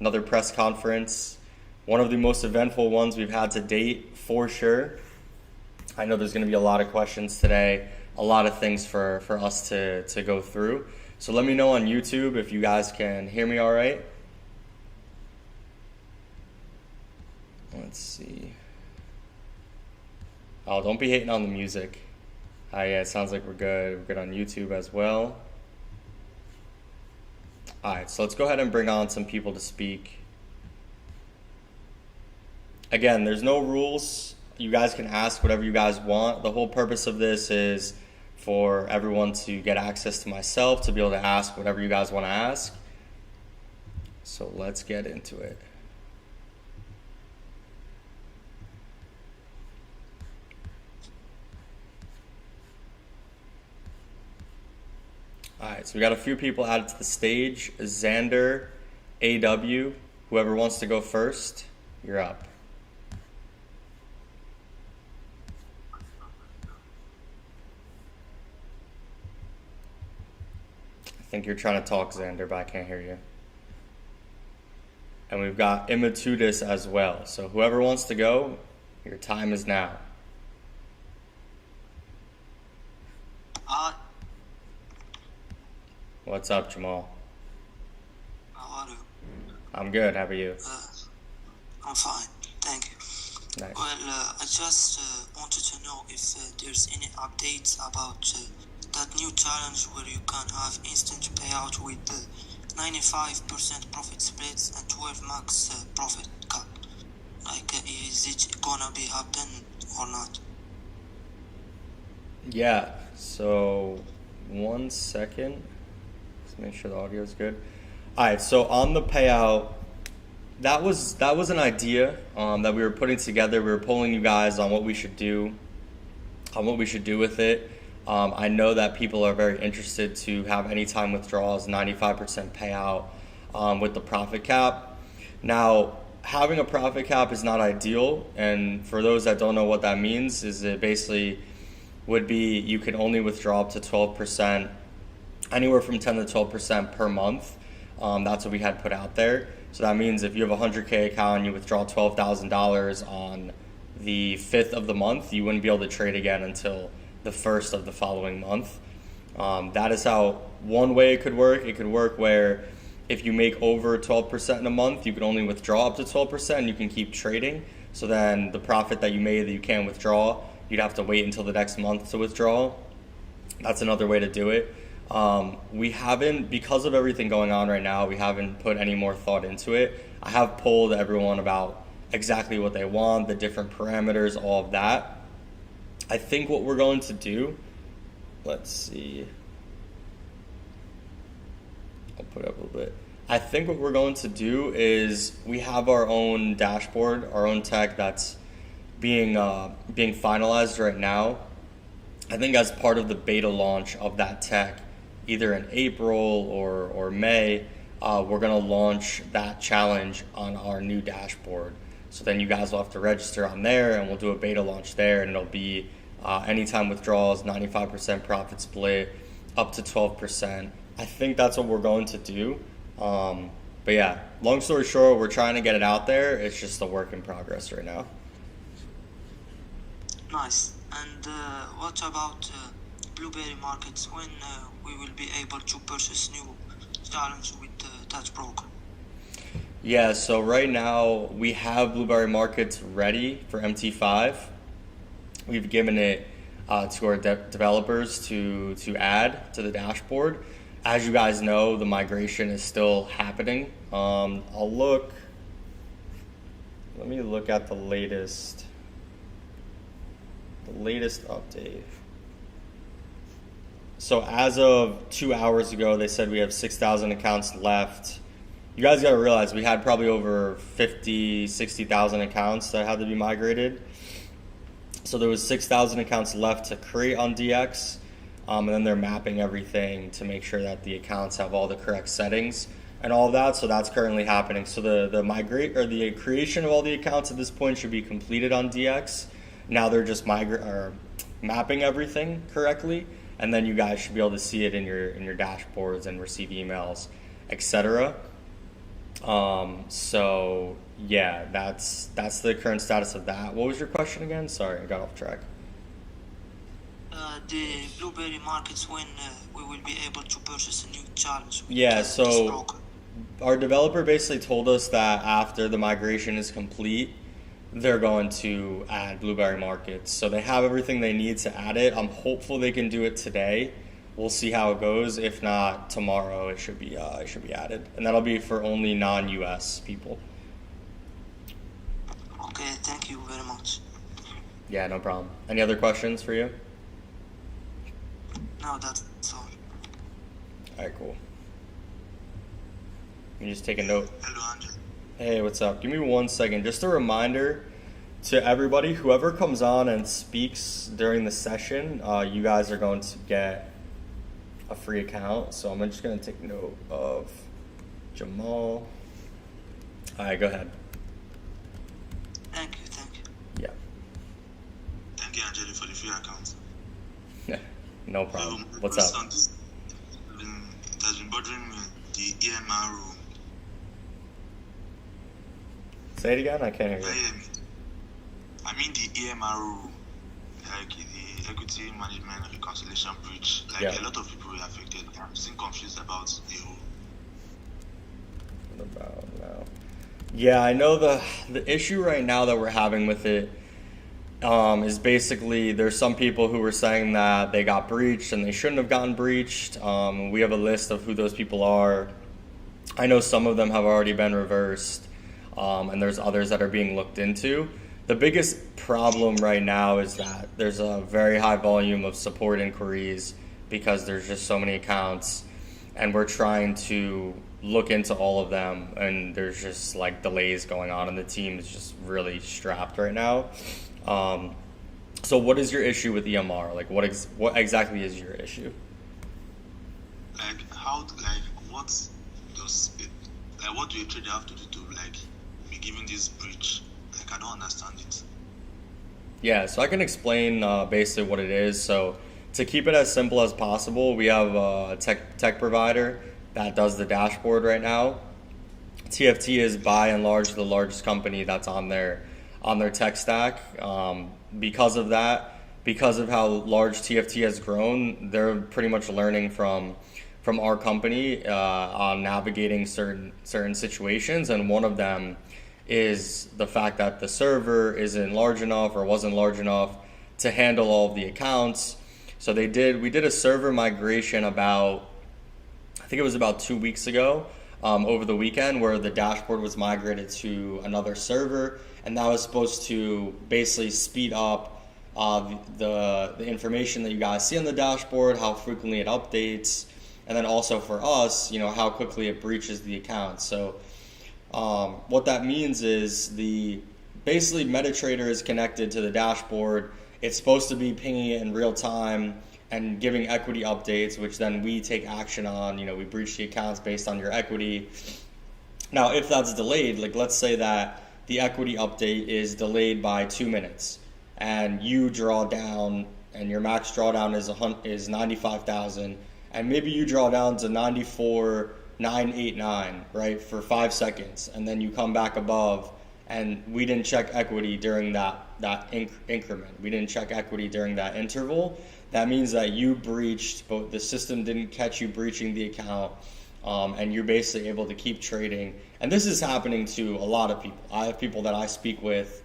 another press conference, one of the most eventful ones we've had to date for sure. I know there's going to be a lot of questions today, a lot of things for us to go through. So let me know on YouTube if you guys can hear me all right. Let's see. Oh, don't be hating on the music. Yeah, it sounds like we're good. We're good on YouTube as well. All right, so let's go ahead and bring on some people to speak. Again, there's no rules. You guys can ask whatever you guys want. The whole purpose of this is for everyone to get access to myself, to be able to ask whatever you guys want to ask. So let's get into it. All right, so we got a few people added to the stage. Xander, AW, whoever wants to go first, you're up. I think you're trying to talk, Xander, but I can't hear you. And we've got Imatudis as well. So whoever wants to go, your time is now. What's up, Jamal? How are you? I'm good. How about you? I'm fine, thank you. Nice. Well, I just wanted to know if there's any updates about that new challenge where you can have instant payout with 95% profit splits and 12 max profit cap. Like, is it gonna be happen or not? Yeah, so 1 second. Let's make sure the audio is good. All right, so on the payout, that was an idea that we were putting together. We were polling you guys on what we should do, with it. I know that people are very interested to have anytime withdrawals, 95% payout with the profit cap. Now, having a profit cap is not ideal, and for those that don't know what that means, is it basically would be you can only withdraw up to 12%, anywhere from 10 to 12% per month. That's what we had put out there. So that means if you have a 100K account and you withdraw $12,000 on the 5th of the month, you wouldn't be able to trade again until the 1st of the following month. That is how one way it could work. It could work where if you make over 12% in a month, you can only withdraw up to 12% and you can keep trading. So then the profit that you made that you can't withdraw, you'd have to wait until the next month to withdraw. That's another way to do it. We haven't, because of everything going on right now, we haven't put any more thought into it. I have polled everyone about exactly what they want, the different parameters, all of that. I think what we're going to do, let's see. I'll put it up a little bit. I think what we're going to do is we have our own dashboard, our own tech that's being finalized right now. I think as part of the beta launch of that tech, either in April or May, we're going to launch that challenge on our new dashboard. So then you guys will have to register on there, and we'll do a beta launch there, and it'll be anytime withdrawals, 95% profit split, up to 12%. I think that's what we're going to do. But yeah, long story short, we're trying to get it out there. It's just a work in progress right now. Nice. And what about blueberry markets, when we will be able to purchase new challenge with that broker? Yeah, so right now we have blueberry markets ready for MT5. We've given it to our developers to add to the dashboard. As you guys know, the migration is still happening. Let me look at the latest update. So as of 2 hours ago, they said we have 6,000 accounts left. You guys got to realize we had probably over 50, 60,000 accounts that had to be migrated. So there was 6,000 accounts left to create on DX. And then they're mapping everything to make sure that the accounts have all the correct settings and all of that. So that's currently happening. So the creation of all the accounts at this point should be completed on DX. Now they're just mapping everything correctly, and then you guys should be able to see it in your dashboards and receive emails, etc. So yeah, that's the current status of that. What was your question again? Sorry, I got off track. The blueberry markets when we will be able to purchase a new challenge with Yeah, this so broker. our developer basically told us that after the migration is complete, they're going to add Blueberry Markets. So they have everything they need to add it. I'm hopeful they can do it today. We'll see how it goes. If not, tomorrow it should be added, and that'll be for only non-US people. Okay, thank you very much. Yeah, no problem. Any other questions for you? No, that's all. All right, cool. You just take a note. Hello, Angelo. Hey, what's up? Give me 1 second. Just a reminder to everybody, whoever comes on and speaks during the session, you guys are going to get a free account. So I'm just going to take note of Jamal. All right, go ahead. Thank you. Yeah. Thank you, Angelo, for the free account. No problem. So, What's up? it has been bothering me, the EMR rule. Say it again? I can't hear you. I mean the EMR rule, like the equity management reconciliation breach. Like Yeah. a lot of people were affected. I'm still confused about the rule. What about now? Yeah, I know the issue right now that we're having with it is basically there's some people who were saying that they got breached and they shouldn't have gotten breached. We have a list of who those people are. I know some of them have already been reversed, and there's others that are being looked into. The biggest problem right now is that there's a very high volume of support inquiries because there's just so many accounts, and we're trying to look into all of them, and there's just like delays going on, and the team is just really strapped right now. So what is your issue with EMR? Like what exactly is your issue? Like what does it, like what do a trader have to do to like be given this breach? Like I don't understand it. Yeah, so I can explain basically what it is. So to keep it as simple as possible, we have a tech provider that does the dashboard right now. TFT is by and large the largest company that's on their tech stack. Because of that, because of how large TFT has grown, they're pretty much learning from our company on navigating certain situations, and one of them is the fact that the server isn't large enough or wasn't large enough to handle all of the accounts. So we did a server migration about, I think it was about 2 weeks ago, over the weekend, where the dashboard was migrated to another server, and that was supposed to basically speed up the information that you guys see on the dashboard, how frequently it updates, and then also for us, how quickly it breaches the account. So what that means is basically MetaTrader is connected to the dashboard. It's supposed to be pinging it in real time and giving equity updates, which then we take action on. We breach the accounts based on your equity. Now, if that's delayed, like let's say that the equity update is delayed by 2 minutes, and you draw down, and your max drawdown is 95,000, and maybe you draw down to 94,989, right, for 5 seconds, and then you come back above, and we didn't check equity during that increment. We didn't check equity during that interval. That means that you breached, but the system didn't catch you breaching the account. And you're basically able to keep trading. And this is happening to a lot of people. I have people that I speak with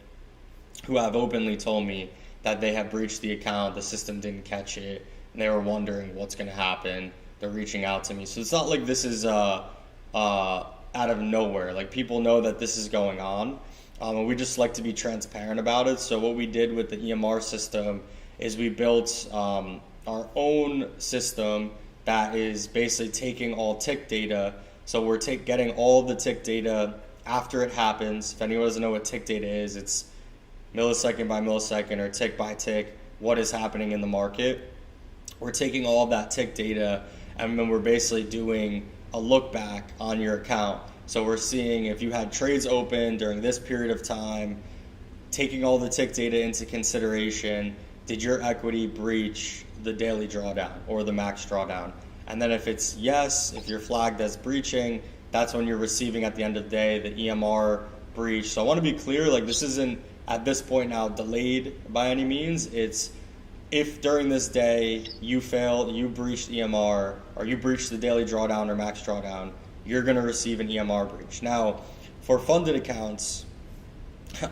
who have openly told me that they have breached the account, the system didn't catch it, and they were wondering what's going to happen. They're reaching out to me. So it's not like this is out of nowhere. Like people know that this is going on. And we just like to be transparent about it. So what we did with the EMR system is we built our own system that is basically taking all tick data. So we're getting all the tick data after it happens. If anyone doesn't know what tick data is, it's millisecond by millisecond or tick by tick, what is happening in the market. We're taking all of that tick data, and then we're basically doing a look back on your account. So we're seeing if you had trades open during this period of time, taking all the tick data into consideration, did your equity breach the daily drawdown or the max drawdown? And then if it's yes, if you're flagged as breaching, that's when you're receiving at the end of the day the EMR breach. So I want to be clear, like this isn't at this point now delayed by any means. It's if during this day you failed, you breached EMR, or you breached the daily drawdown or max drawdown, you're going to receive an EMR breach. Now, for funded accounts,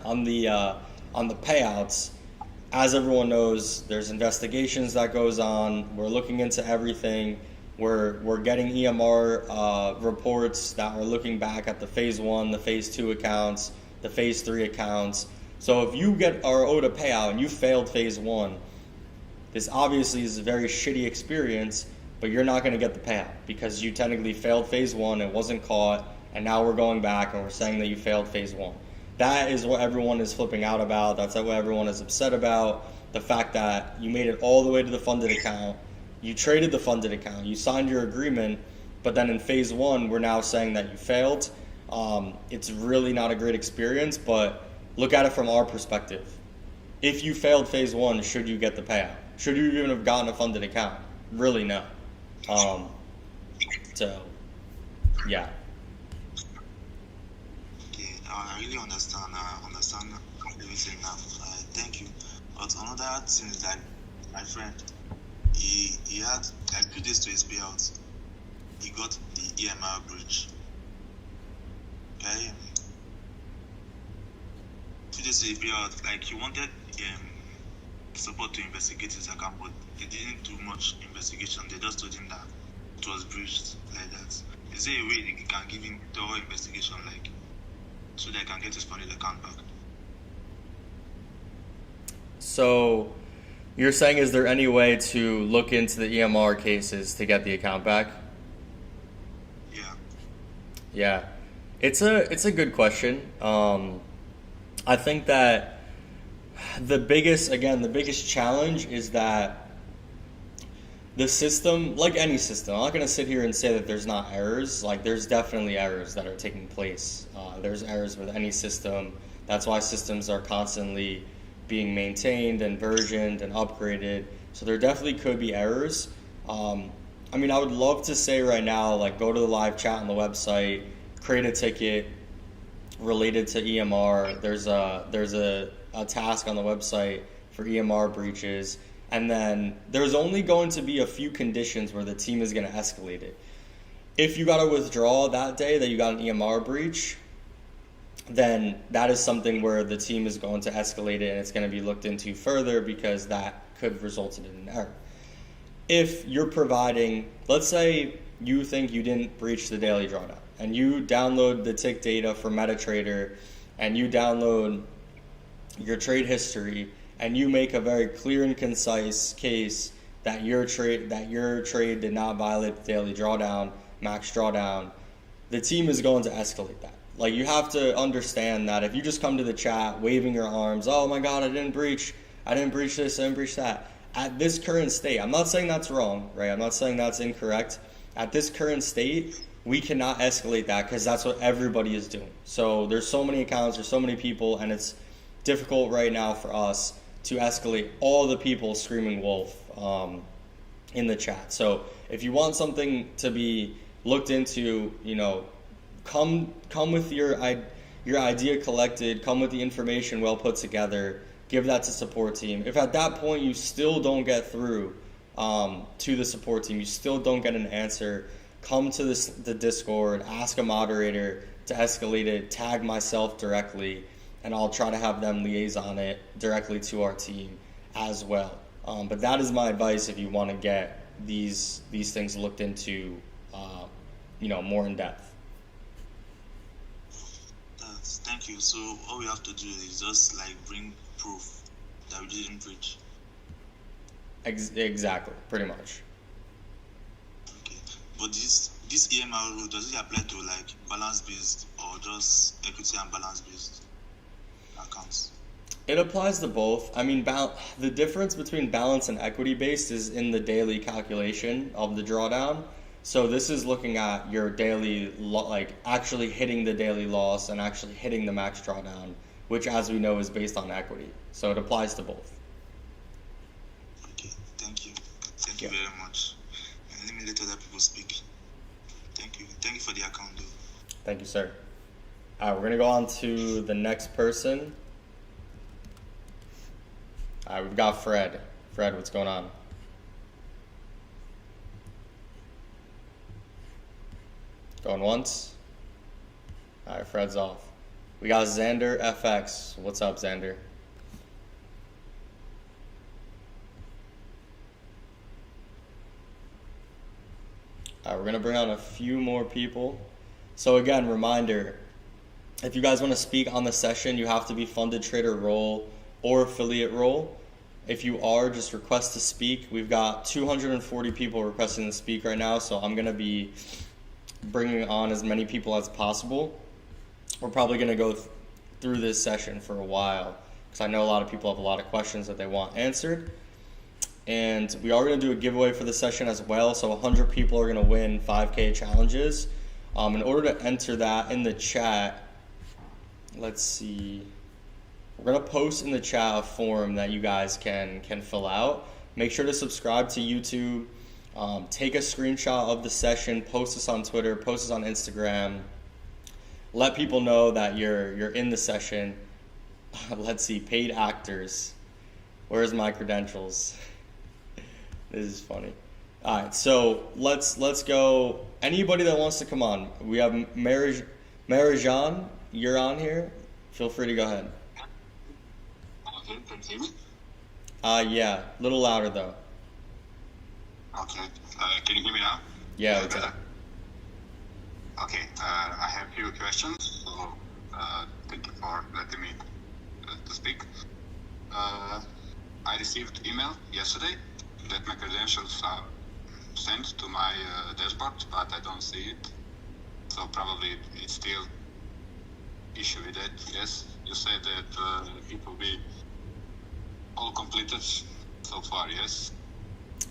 on the payouts, as everyone knows, there's investigations that goes on. We're looking into everything. We're getting EMR reports that are looking back at the phase 1, the phase 2 accounts, the phase 3 accounts. So if you are owed a payout and you failed phase 1, this obviously is a very shitty experience, but you're not going to get the payout because you technically failed phase 1, it wasn't caught, and now we're going back and we're saying that you failed phase 1. That is what everyone is flipping out about. That's what everyone is upset about. The fact that you made it all the way to the funded account, you traded the funded account, you signed your agreement, but then in phase 1, we're now saying that you failed. It's really not a great experience, but look at it from our perspective. If you failed phase 1, should you get the payout? Should you even have gotten a funded account? Really, no. So, yeah. Okay, I really understand. I understand everything now. Thank you. But another thing is that my friend, he had like 2 days to his payout. He got the EMR breach. Okay. 2 days to his payout, like he wanted support to investigate his account, but they didn't do much investigation. They just told him that it was breached like that. Is there a way they can give him thorough investigation, like, so they can get his funded account back? So you're saying, is there any way to look into the EMR cases to get the account back? Yeah. Yeah, it's a good question. I think that the biggest challenge is that the system, like any system, I'm not going to sit here and say that there's not errors. Like, there's definitely errors that are taking place. There's errors with any system. That's why systems are constantly being maintained and versioned and upgraded. So there definitely could be errors. I mean, I would love to say right now, like, go to the live chat on the website, create a ticket related to EMR. There's a task on the website for EMR breaches, and then there's only going to be a few conditions where the team is going to escalate it. If you got to withdraw that day that you got an EMR breach, then that is something where the team is going to escalate it and it's going to be looked into further because that could result in an error. If you're providing, let's say you think you didn't breach the daily drawdown and you download the tick data for MetaTrader and you download your trade history and you make a very clear and concise case that your trade did not violate the daily drawdown, max drawdown, the team is going to escalate that. Like, you have to understand that if you just come to the chat waving your arms, oh my God, I didn't breach this, I didn't breach that. At this current state, I'm not saying that's wrong, right? I'm not saying that's incorrect. At this current state, we cannot escalate that because that's what everybody is doing. So there's so many accounts, there's so many people, and it's difficult right now for us to escalate all the people screaming wolf in the chat. So if you want something to be looked into, come with your idea collected, come with the information well put together, give that to support team. If at that point you still don't get through to the support team, you still don't get an answer, come to the Discord, ask a moderator to escalate it, tag myself directly, and I'll try to have them liaison it directly to our team as well. But that is my advice if you want to get these things looked into, more in depth. Thank you. So all we have to do is just bring proof that we didn't breach. Exactly, pretty much. Okay, but this EMR rule, does it apply to balance based or just equity and balance based accounts? It applies to both. I mean, the difference between balance and equity based is in the daily calculation of the drawdown. So this is looking at your daily, actually hitting the daily loss and actually hitting the max drawdown, which, as we know, is based on equity. So it applies to both. Okay, thank you. Thank you very much. And let me let other people speak. Thank you. Thank you for the account, though. Thank you, sir. All right, we're gonna go on to the next person. All right, we've got Fred. Fred, what's going on? Going once. All right, Fred's off. We got Xander FX. What's up, Xander? All right, we're gonna bring on a few more people. So again, reminder, if you guys want to speak on the session, you have to be funded trader role or affiliate role. If you are, just request to speak. We've got 240 people requesting to speak right now, so I'm gonna be bringing on as many people as possible. We're probably gonna go through this session for a while because I know a lot of people have a lot of questions that they want answered. And we are going to do a giveaway for the session as well. So 100 people are going to win 5K challenges. In order to enter that in the chat, let's see. We're going to post in the chat a form that you guys can fill out. Make sure to subscribe to YouTube. Take a screenshot of the session. Post this on Twitter. Post this on Instagram. Let people know that you're in the session. Let's see. Paid actors. Where's my credentials? This is funny. All right, so let's go. Anybody that wants to come on. We have Marijan. You're on here. Feel free to go ahead. Okay, can you hear me? Yeah, a little louder though. Okay, can you hear me now? Yeah, Is it okay. better? Okay, I have a few questions, so thank you for letting me to speak. I received email yesterday that my credentials are sent to my dashboard, but I don't see it. So probably it's still issue with that. Yes, you said that it will be all completed so far, yes?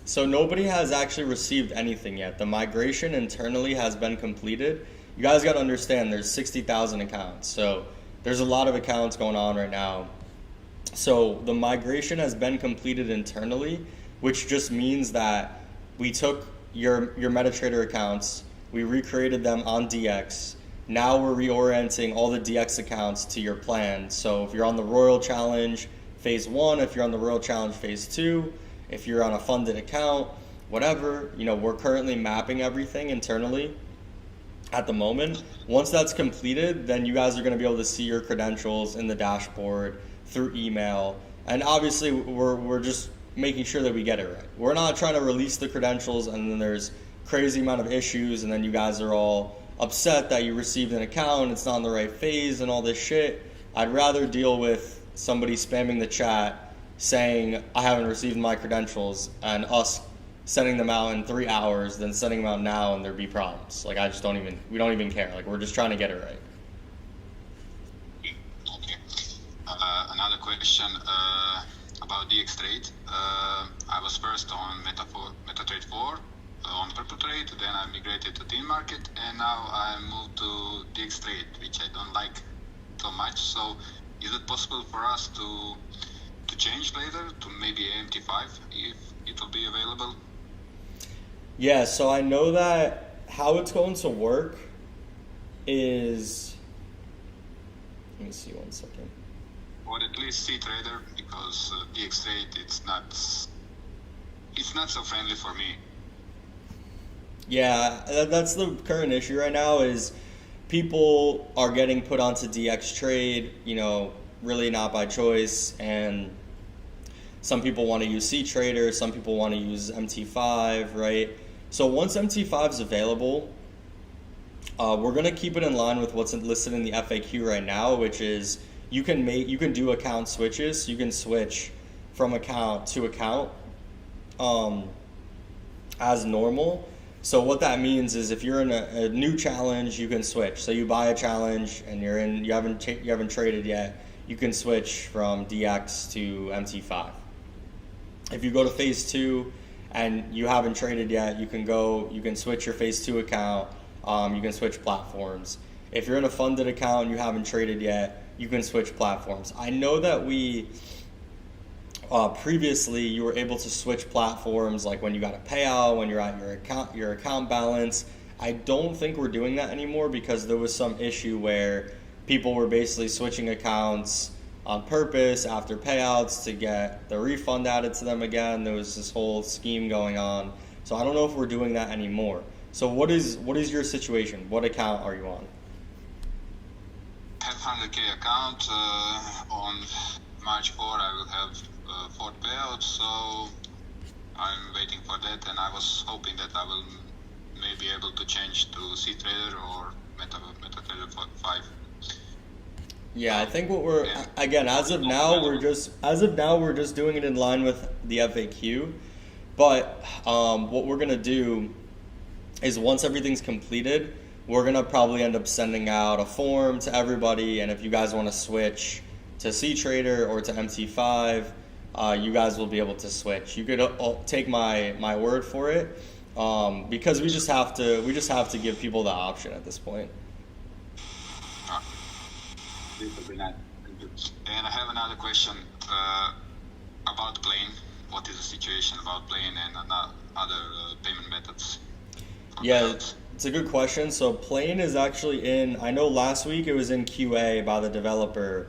So nobody has actually received anything yet. The migration internally has been completed. You guys got to understand there's 60,000 accounts. So there's a lot of accounts going on right now. So the migration has been completed internally, which just means that we took your MetaTrader accounts, we recreated them on DX. Now we're reorienting all the DX accounts to your plan. So if you're on the Royal Challenge Phase 1, if you're on the Royal Challenge Phase 2, if you're on a funded account, whatever, we're currently mapping everything internally at the moment. Once that's completed, then you guys are going to be able to see your credentials in the dashboard through email. And obviously we're just making sure that we get it right. We're not trying to release the credentials and then there's crazy amount of issues and then you guys are all upset that you received an account, it's not in the right phase and all this shit. I'd rather deal with somebody spamming the chat saying I haven't received my credentials and us sending them out in 3 hours than sending them out now and there be problems. Like we don't even care. Like we're just trying to get it right. Okay. Another question about DX trade. I was first on MetaTrade 4 on Purple Trade, then I migrated to Team Market, and now I moved to DX trade, which I don't like so much. So is it possible for us to change later to maybe AMT5 if it will be available? Yeah, so I know that how it's going to work is, let me see 1 second. Or at least C-Trader, because DX trade it's not so friendly for me. Yeah, that's the current issue right now is people are getting put onto DX trade, really not by choice, and some people want to use C-Trader, some people want to use MT5, right? So once MT5 is available, we're going to keep it in line with what's listed in the FAQ right now, which is you can do account switches. You can switch from account to account as normal. So what that means is if you're in a new challenge, you can switch. So you buy a challenge and you haven't traded yet, you can switch from DX to MT5. If you go to Phase 2 and you haven't traded yet, you can switch your Phase 2 account. You can switch platforms. If you're in a funded account and you haven't traded yet, you can switch platforms. I know that previously you were able to switch platforms like when you got a payout, when you're at your account balance. I don't think we're doing that anymore because there was some issue where people were basically switching accounts on purpose after payouts to get the refund added to them again. There was this whole scheme going on. So I don't know if we're doing that anymore. So what is your situation? What account are you on? I have 100k account. On March 4 I will have fourth payout, so I'm waiting for that, and I was hoping that I will maybe able to change to CTrader or MetaTrader 5. Yeah, I think what we're again as of now we're just doing it in line with the FAQ, but what we're gonna do is once everything's completed, we're gonna probably end up sending out a form to everybody, and if you guys want to switch to CTrader or to MT5, you guys will be able to switch. You could take my word for it, because we just have to give people the option at this point. This will be nice. And I have another question about Plane. What is the situation about Plane and other payment methods? Yeah, it's a good question. So Plane is actually in, I know last week it was in QA by the developer.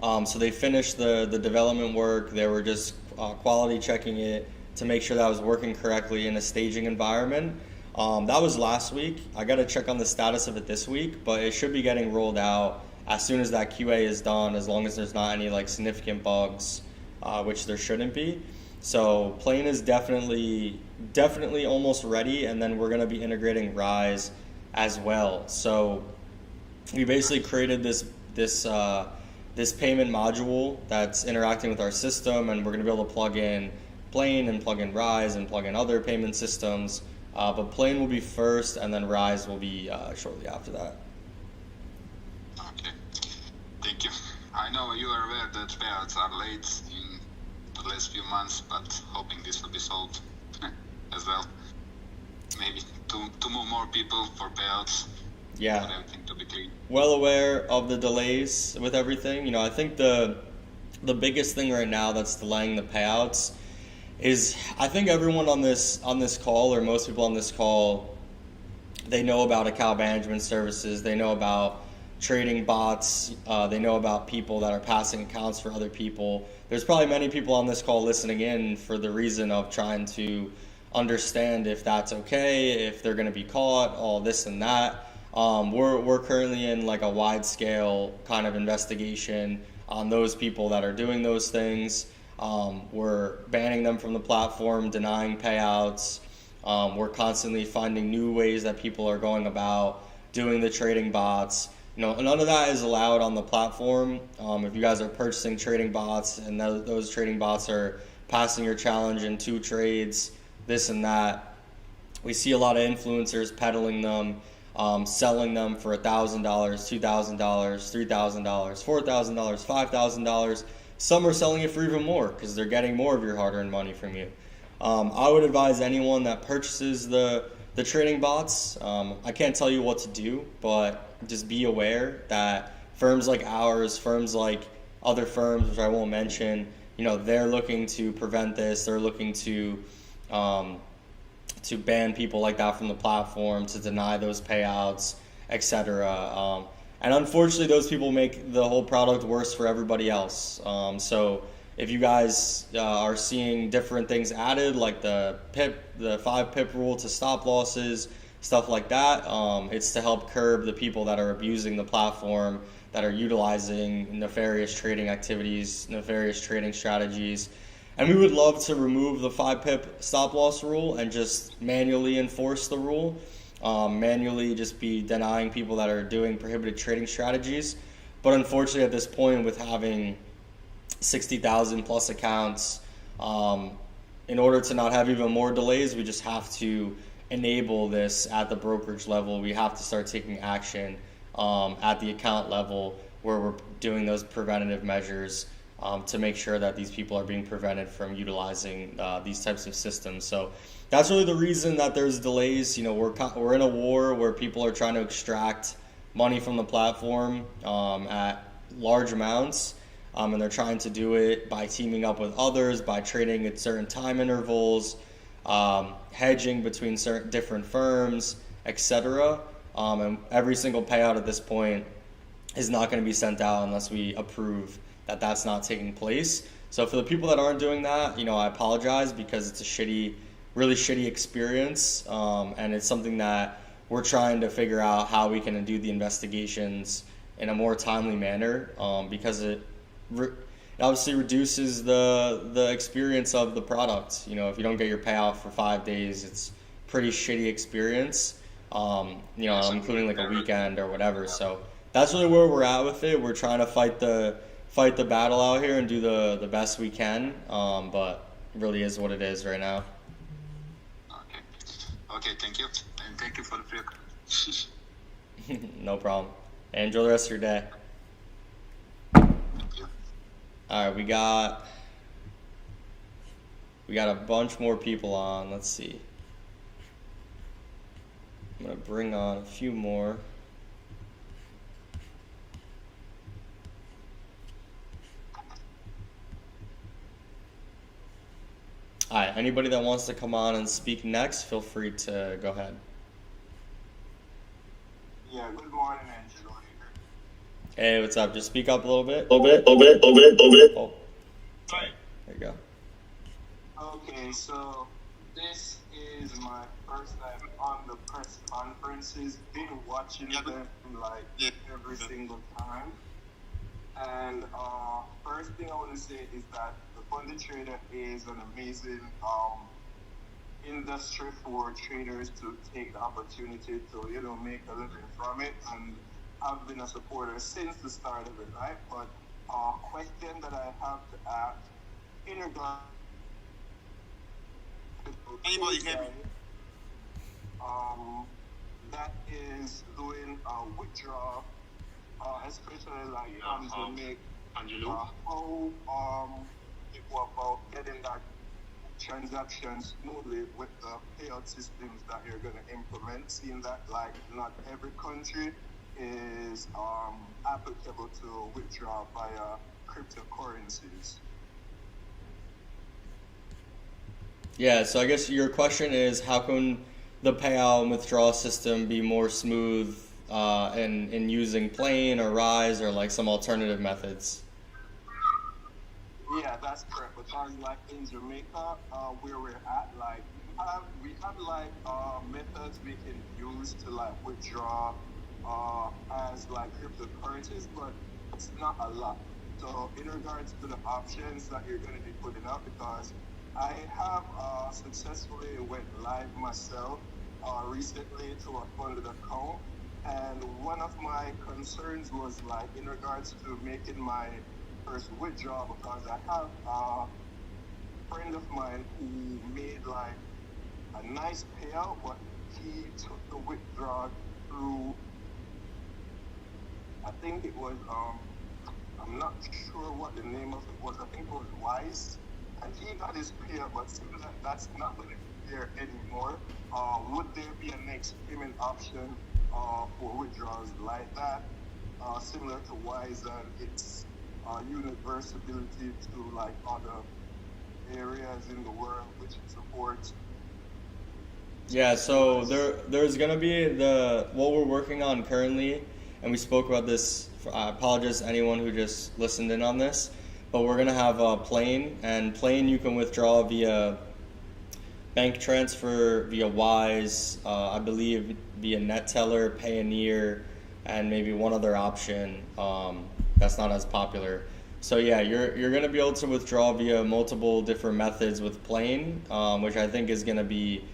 So they finished the development work. They were just quality checking it to make sure that was working correctly in a staging environment. That was last week. I got to check on the status of it this week, but it should be getting rolled out as soon as that QA is done, as long as there's not any like significant bugs, which there shouldn't be. So Plane is definitely almost ready, and then we're going to be integrating Rise as well. So we basically created this payment module that's interacting with our system, and we're going to be able to plug in Plane and plug in Rise and plug in other payment systems. But Plane will be first, and then Rise will be shortly after that. Okay, thank you. I know you are aware that payouts are late in the last few months, but hoping this will be solved as well. Maybe to move more people for payouts. Yeah. For everything to be clean. Well aware of the delays with everything. You know, I think the biggest thing right now that's delaying the payouts is, I think everyone on this call, or most people on this call, they know about account management services, they know about trading bots, they know about people that are passing accounts for other people. There's probably many people on this call listening in for the reason of trying to understand if that's okay, if they're going to be caught, all this and that. We're currently in like a wide scale kind of investigation on those people that are doing those things. We're banning them from the platform, denying payouts. We're constantly finding new ways that people are going about doing the trading bots. You know, none of that is allowed on the platform. If you guys are purchasing trading bots and those trading bots are passing your challenge in 2 trades, this and that, we see a lot of influencers peddling them, selling them for $1,000, $2,000, $3,000, $4,000, $5,000. Some are selling it for even more because they're getting more of your hard-earned money from you. I would advise anyone that purchases the trading bots, I can't tell you what to do, but just be aware that firms like ours, firms like other firms, which I won't mention, you know, they're looking to prevent this. They're looking to ban people like that from the platform, to deny those payouts, etc. And unfortunately, those people make the whole product worse for everybody else. So if you guys are seeing different things added, like the 5 pip rule to stop losses, stuff like that, it's to help curb the people that are abusing the platform, that are utilizing nefarious trading activities, nefarious trading strategies. And we would love to remove the 5 pip stop loss rule and just manually enforce the rule. Manually just be denying people that are doing prohibited trading strategies. But unfortunately at this point, with having 60,000 plus accounts, in order to not have even more delays, we just have to enable this at the brokerage level. We have to start taking action at the account level, where we're doing those preventative measures to make sure that these people are being prevented from utilizing these types of systems. So that's really the reason that there's delays. You know, we're in a war where people are trying to extract money from the platform at large amounts, and they're trying to do it by teaming up with others, by trading at certain time intervals, hedging between certain different firms, etc. And every single payout at this point is not going to be sent out unless we approve that that's not taking place. So for the people that aren't doing that, I apologize, because it's a really shitty experience, and it's something that we're trying to figure out how we can do the investigations in a more timely manner, because it obviously reduces the experience of the product. If you don't get your payout for 5 days, it's pretty shitty experience, including like a weekend or whatever. So that's really where we're at with it. We're trying to fight the battle out here and do the best we can, but it really is what it is right now. Okay, thank you. And thank you for the feedback. No problem. Enjoy the rest of your day. Thank you. All right, we got a bunch more people on. Let's see. I'm going to bring on a few more. All right, anybody that wants to come on and speak next, feel free to go ahead. Yeah, good morning, Angelo. Hey, what's up? Just speak up a little bit. Oh, sorry. There you go. Okay, so this is my first time on the press conferences. Been watching them like every single time. And first thing I want to say is that the Funded Trader is an amazing industry for traders to take the opportunity to, make a living from it. And I've been a supporter since the start of it, right? But question that I have to ask in regard to Anybody hear me? that is doing a withdrawal, especially like to make Angelo? how you go about getting that transaction smoothly with the payout systems that you're going to implement, seeing that like not every country is applicable to withdraw via cryptocurrencies. Yeah, so I guess your question is, how can the payout and withdrawal system be more smooth in using Plain or Rise or like some alternative methods? Yeah, that's correct. Because like in Jamaica, where we're at, like we have like methods we can use to like withdraw as like cryptocurrencies, but it's not a lot. So in regards to the options that you're going to be putting up, because I have successfully went live myself recently to a funded account, and one of my concerns was like in regards to making my first withdrawal, because I have a friend of mine who made like a nice payout, but he took the withdrawal through, I think it was I'm not sure what the name of it was. I think it was Wise, and he got his payout, but seems like that's not going to be there anymore. Would there be a next payment option for withdrawals like that, similar to Wise and its universality to like other areas in the world which it supports? Yeah, so there's gonna be what we're working on currently, and we spoke about this. I apologize to anyone who just listened in on this, but we're gonna have Plain, and Plain you can withdraw via bank transfer, via Wise, I believe via NetTeller, Payoneer, and maybe one other option that's not as popular. So yeah, you're gonna be able to withdraw via multiple different methods with Plain, which I think is gonna be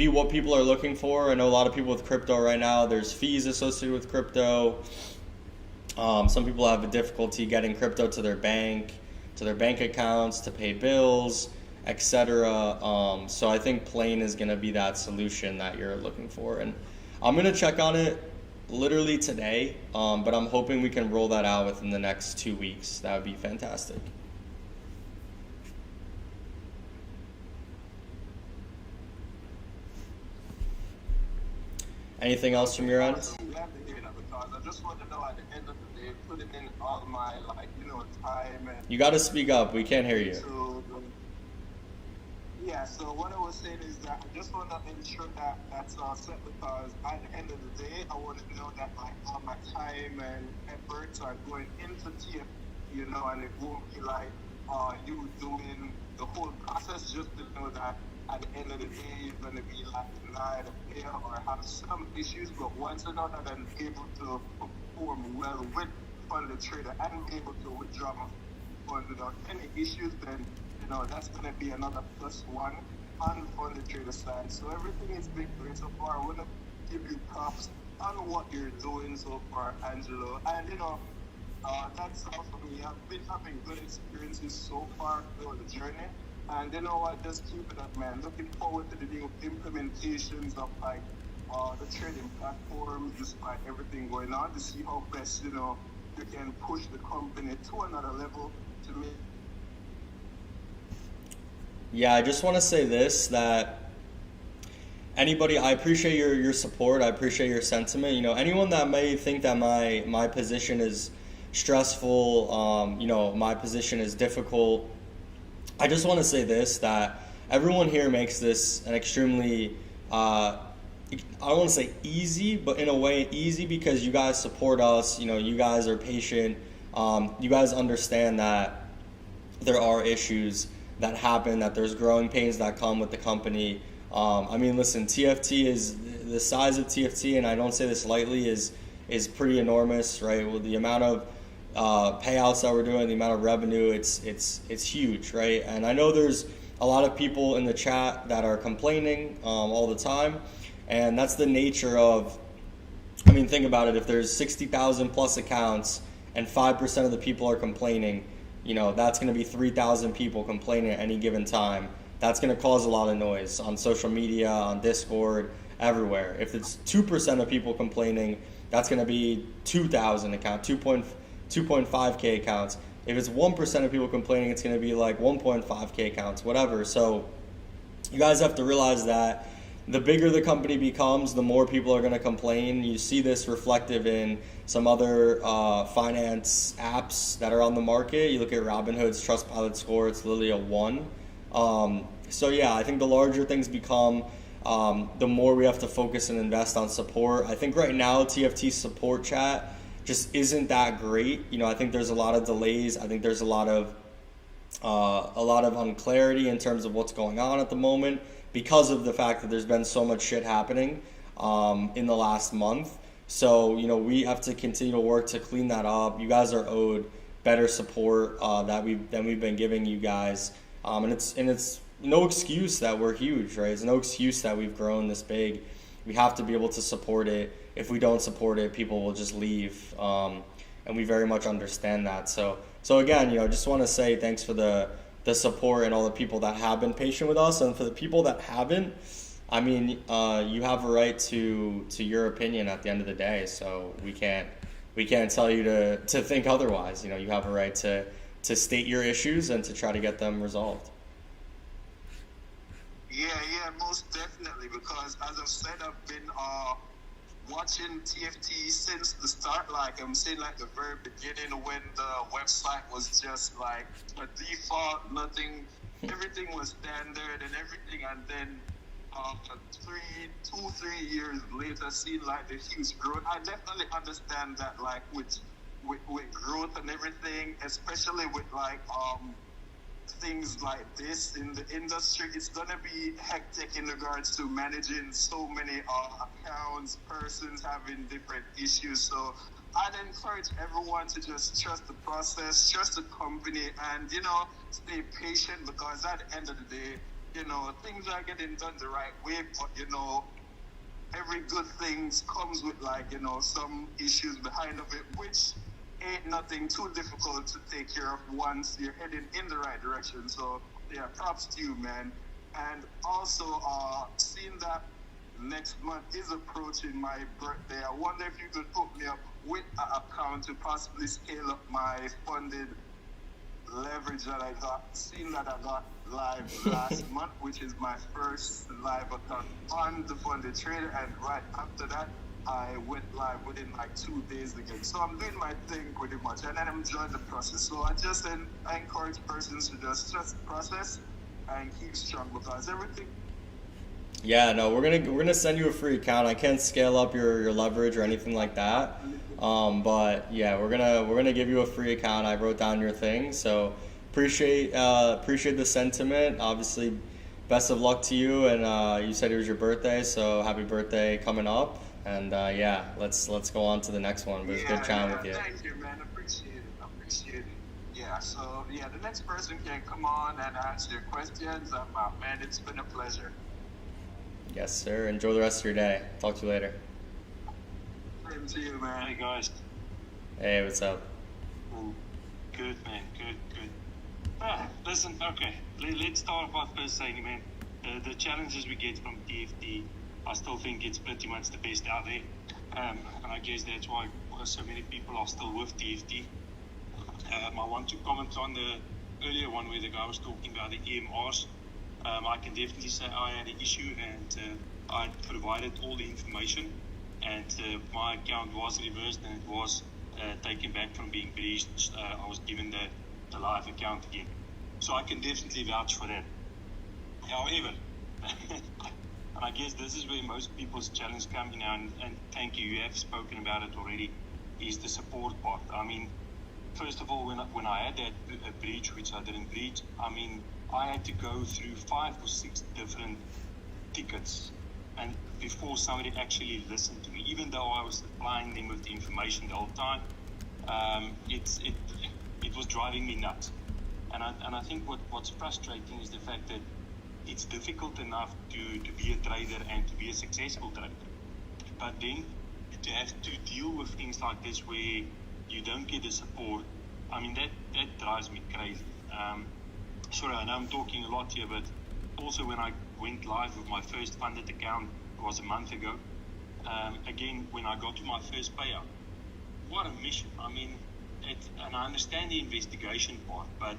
what people are looking for. I know a lot of people with crypto right now, there's fees associated with crypto. Some people have a difficulty getting crypto to their bank accounts, to pay bills, etc. So I think Plain is going to be that solution that you're looking for. And I'm going to check on it literally today, but I'm hoping we can roll that out within the next 2 weeks. That would be fantastic. Anything else from your end? I just want to know at the end of the day, putting in all my time and you got to speak up. We can't hear you. Yeah, so what I was saying is that I just want to ensure that that's all set because at the end of the day, I want to know that like all my time and efforts are going into TF, and it won't be like you doing the whole process just to know that at the end of the day you're going to be like denied a payout or have some issues. But once I know that I'm able to perform well with funded trader and be able to withdraw my funds without any issues, then that's going to be another plus one on the trader side. So everything is been great so far. I want to give you props on what you're doing so far, Angelo. And that's all for me. I've been having good experiences so far through the journey. And you know what? Just keep it up, man. Looking forward to the new implementations of like the trading platforms, despite everything going on, to see how best you can push the company to another level to make. Yeah, I just want to say this, that anybody, I appreciate your support. I appreciate your sentiment. Anyone that may think that my position is stressful, my position is difficult. I just want to say this, that everyone here makes this an extremely, I don't want to say easy, but in a way easy because you guys support us. You guys are patient. You guys understand that there are issues that happen, that there's growing pains that come with the company. Listen, TFT is the size of TFT, and I don't say this lightly, is pretty enormous, right? With the amount of payouts that we're doing, the amount of revenue, it's huge, right? And I know there's a lot of people in the chat that are complaining all the time, and that's the nature of. Think about it. If there's 60,000 plus accounts and 5% of the people are complaining, that's going to be 3,000 people complaining at any given time. That's going to cause a lot of noise on social media, on Discord, everywhere. If it's 2% of people complaining, that's going to be 2,000 accounts, 2.5K accounts. If it's 1% of people complaining, it's going to be like 1.5K accounts, whatever. So you guys have to realize that the bigger the company becomes, the more people are going to complain. You see this reflective in some other finance apps that are on the market. You look at Robinhood's Trustpilot score, it's literally a 1. So yeah, I think the larger things become, the more we have to focus and invest on support. I think right now TFT support chat just isn't that great. I think there's a lot of delays. I think there's a lot of unclarity in terms of what's going on at the moment, because of the fact that there's been so much shit happening in the last month. So, we have to continue to work to clean that up. You guys are owed better support than we've been giving you guys. And it's no excuse that we're huge, right? It's no excuse that we've grown this big. We have to be able to support it. If we don't support it, people will just leave. And we very much understand that. So again, I just want to say thanks for the support and all the people that have been patient with us, and for the people that haven't, you have a right to your opinion at the end of the day. So we can't tell you to think otherwise. You have a right to state your issues and to try to get them resolved. Yeah, most definitely. Because as I've said, I've been watching TFT since the start. Like I'm saying, like the very beginning when the website was just like a default, nothing, everything was standard and everything. And then 3 years later, seeing like the huge growth. I definitely understand that, like with growth and everything, especially with like things like this in the industry, it's gonna be hectic in regards to managing so many accounts, persons having different issues. So I'd encourage everyone to just trust the process, trust the company, and stay patient, because at the end of the day, things are getting done the right way. But every good thing comes with some issues behind of it, which ain't nothing too difficult to take care of once you're heading in the right direction. So yeah, props to you, man. And also seeing that next month is approaching my birthday, I wonder if you could hook me up with an account to possibly scale up my funded leverage that I got. Seeing that I got live last month, which is my first live account on the funded trader, and right after that I went live within like 2 days again. So I'm doing my thing pretty much, and then I'm enjoying the process. So I encourage persons to just trust the process and keep strong because everything. Yeah, no, we're gonna send you a free account. I can't scale up your leverage or anything like that. But yeah, we're gonna give you a free account. I wrote down your thing, so appreciate the sentiment. Obviously, best of luck to you. And you said it was your birthday, so happy birthday coming up. And yeah, let's go on to the next one. But it's good chatting with you. Thank you, man. Appreciate it. Yeah, so yeah, the next person can come on and answer your questions. Man, it's been a pleasure. Yes, sir. Enjoy the rest of your day. Talk to you later. Same to you, man. Hey guys. Hey, what's up? Good man, good. Listen, okay. Let's start by first saying, man, the challenges we get from TFT, I still think it's pretty much the best out there. And I guess that's why so many people are still with TFT. I want to comment on the earlier one where the guy was talking about the EMRs. I can definitely say I had an issue and I provided all the information and my account was reversed and it was taken back from being breached. I was given the live account again. So I can definitely vouch for that. However, and I guess this is where most people's challenge come in, and thank you, you have spoken about it already, is the support part. I mean, first of all, when I had that breach, which I didn't breach, I mean, I had to go through 5 or 6 different tickets and before somebody actually listened to me, even though I was supplying them with the information the whole time. It was driving me nuts. And I think what's frustrating is the fact that it's difficult enough to be a trader and to be a successful trader. But then to have to deal with things like this where you don't get the support, I mean, that drives me crazy. Sorry, I know I'm talking a lot here, but also when I went live with my first funded account, it was a month ago. Again, when I got to my first payout, what a mission. I mean, and I understand the investigation part, but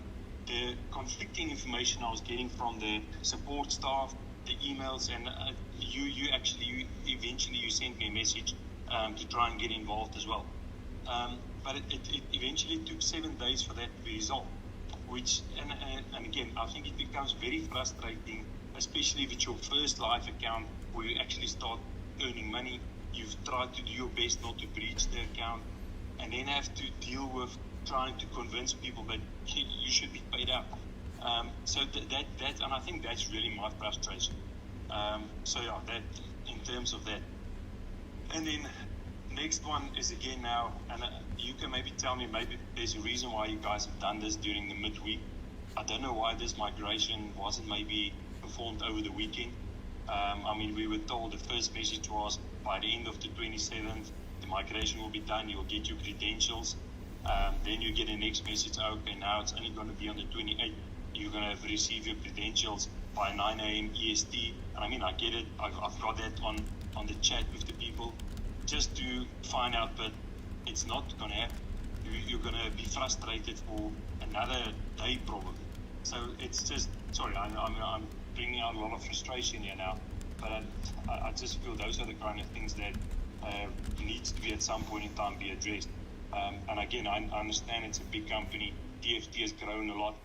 the conflicting information I was getting from the support staff, the emails, and you eventually sent me a message to try and get involved as well. But it eventually took 7 days for that to be resolved. Which, and again, I think it becomes very frustrating, especially with your first live account where you actually start earning money. You've tried to do your best not to breach the account, and then have to deal with trying to convince people that you should be paid out. So that and I think that's really my frustration. So yeah, that in terms of that. And then next one is again now, and you can maybe tell me, maybe there's a reason why you guys have done this during the midweek. I don't know why this migration wasn't maybe performed over the weekend. I mean, we were told the first message was by the end of the 27th, the migration will be done, you'll get your credentials. Then you get the next message, okay, now it's only going to be on the 28th. You're going to have received your credentials by 9 a.m. EST. And I mean, I get it. I've got that on the chat with the people. Just to find out that it's not going to happen. You're going to be frustrated for another day probably. So it's just, sorry, I'm bringing out a lot of frustration here now, but I just feel those are the kind of things that needs to be at some point in time be addressed. And again, I understand it's a big company. TFT has grown a lot.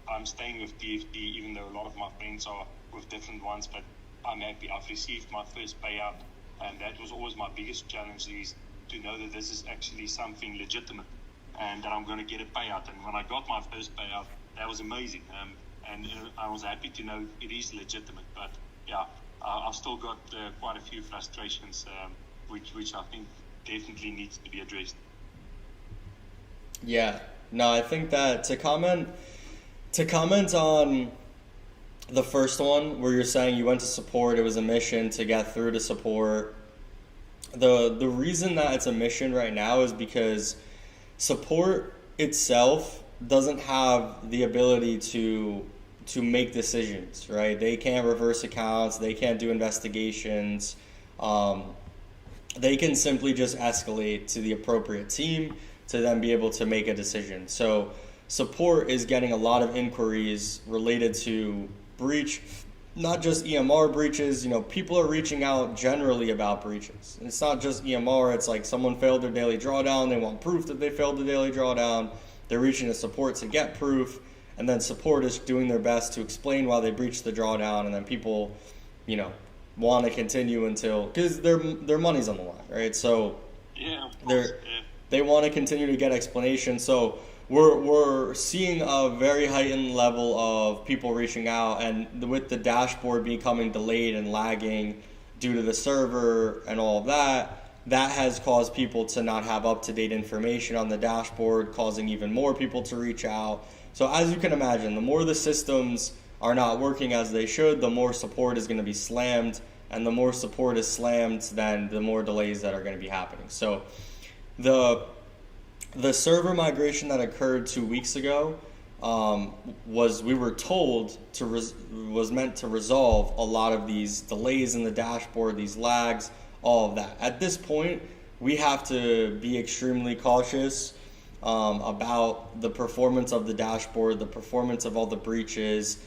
I'm staying with TFT, even though a lot of my friends are with different ones, but I'm happy. I've received my first payout. And that was always my biggest challenge, is to know that this is actually something legitimate and that I'm going to get a payout. And when I got my first payout, that was amazing. And I was happy to know it is legitimate. But yeah, I've still got quite a few frustrations, which I think definitely needs to be addressed. Yeah, no, I think that to comment on the first one where you're saying you went to support, it was a mission to get through to support. The reason that it's a mission right now is because support itself doesn't have the ability to make decisions, right? They can't reverse accounts, they can't do investigations. They can simply just escalate to the appropriate team to then be able to make a decision. So support is getting a lot of inquiries related to breach, not just EMR breaches. You know, people are reaching out generally about breaches. And it's not just EMR, it's like someone failed their daily drawdown, they want proof that they failed the daily drawdown, they're reaching the support to get proof, and then support is doing their best to explain why they breached the drawdown, and then people, want to continue until, because their money's on the line, right? So Yeah, of course. they want to continue to get explanation. So we're seeing a very heightened level of people reaching out, and with the dashboard becoming delayed and lagging due to the server and all of that, that has caused people to not have up-to-date information on the dashboard, causing even more people to reach out. So as you can imagine, the more the systems are not working as they should, the more support is going to be slammed, and the more support is slammed, then the more delays that are going to be happening. So the server migration that occurred 2 weeks ago we were told was meant to resolve a lot of these delays in the dashboard, these lags, all of that. At this point, we have to be extremely cautious about the performance of the dashboard, the performance of all the breaches.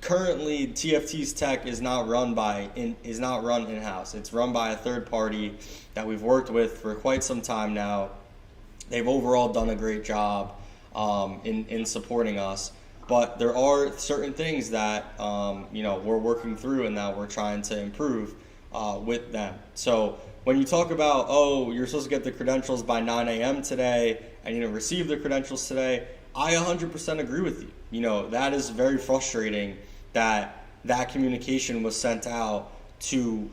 Currently, TFT's tech is not run in-house. It's run by a third party that we've worked with for quite some time now. They've overall done a great job in supporting us, but there are certain things that we're working through and that we're trying to improve with them. So when you talk about, you're supposed to get the credentials by 9 a.m. today and receive the credentials today, I 100% agree with you. That is very frustrating that communication was sent out to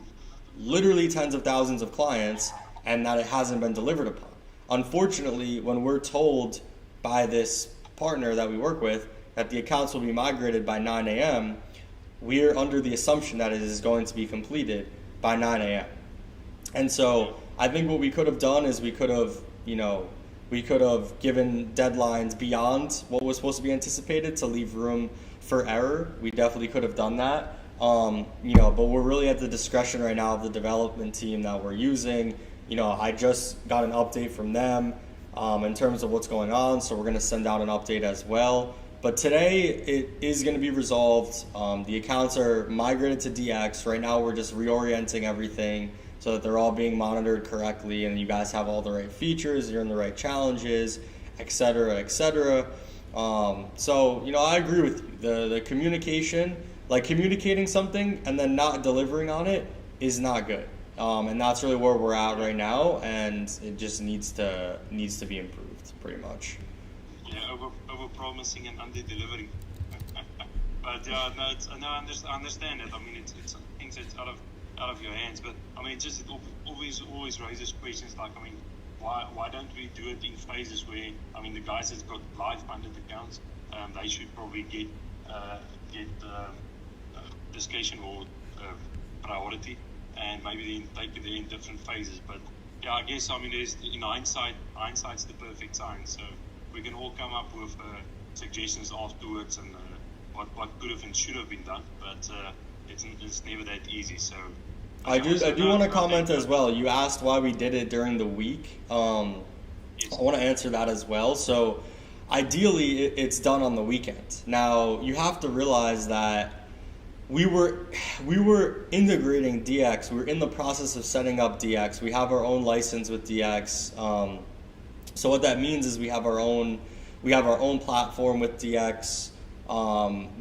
literally tens of thousands of clients and that it hasn't been delivered upon. Unfortunately, when we're told by this partner that we work with that the accounts will be migrated by 9 a.m., we're under the assumption that it is going to be completed by 9 a.m. And so I think what we could have done is we could have given deadlines beyond what was supposed to be anticipated to leave room for error. We definitely could have done that. But we're really at the discretion right now of the development team that we're using. I just got an update from them in terms of what's going on, so we're going to send out an update as well. But today it is going to be resolved. The accounts are migrated to DX. Right now we're just reorienting everything so that they're all being monitored correctly and you guys have all the right features, you're in the right challenges, etc., etc. So I agree with you. The communication, like communicating something and then not delivering on it, is not good. And that's really where we're at right now, and it just needs to be improved, pretty much. Yeah, over promising and under delivering. But I understand it. I mean, it's things that's out of your hands. But I mean, it always raises questions like, I mean, why don't we do it in phases where, I mean, the guys that's got live funded accounts, they should probably get discretion or priority, and maybe then take it in different phases. But yeah, I guess, I mean, in hindsight's the perfect science. So we can all come up with suggestions afterwards and what could have and should have been done. But it's never that easy. So I do want to comment as well. You asked why we did it during the week. Yes. I want to answer that as well. So ideally, it's done on the weekend. Now you have to realize that we were integrating DX. We were in the process of setting up DX. We have our own license with DX. So what that means is we have our own platform with DX.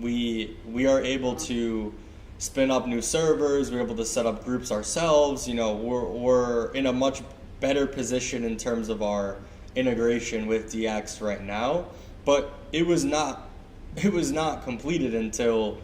We are able to spin up new servers. We're able to set up groups ourselves. We're in a much better position in terms of our integration with DX right now. But it was not completed until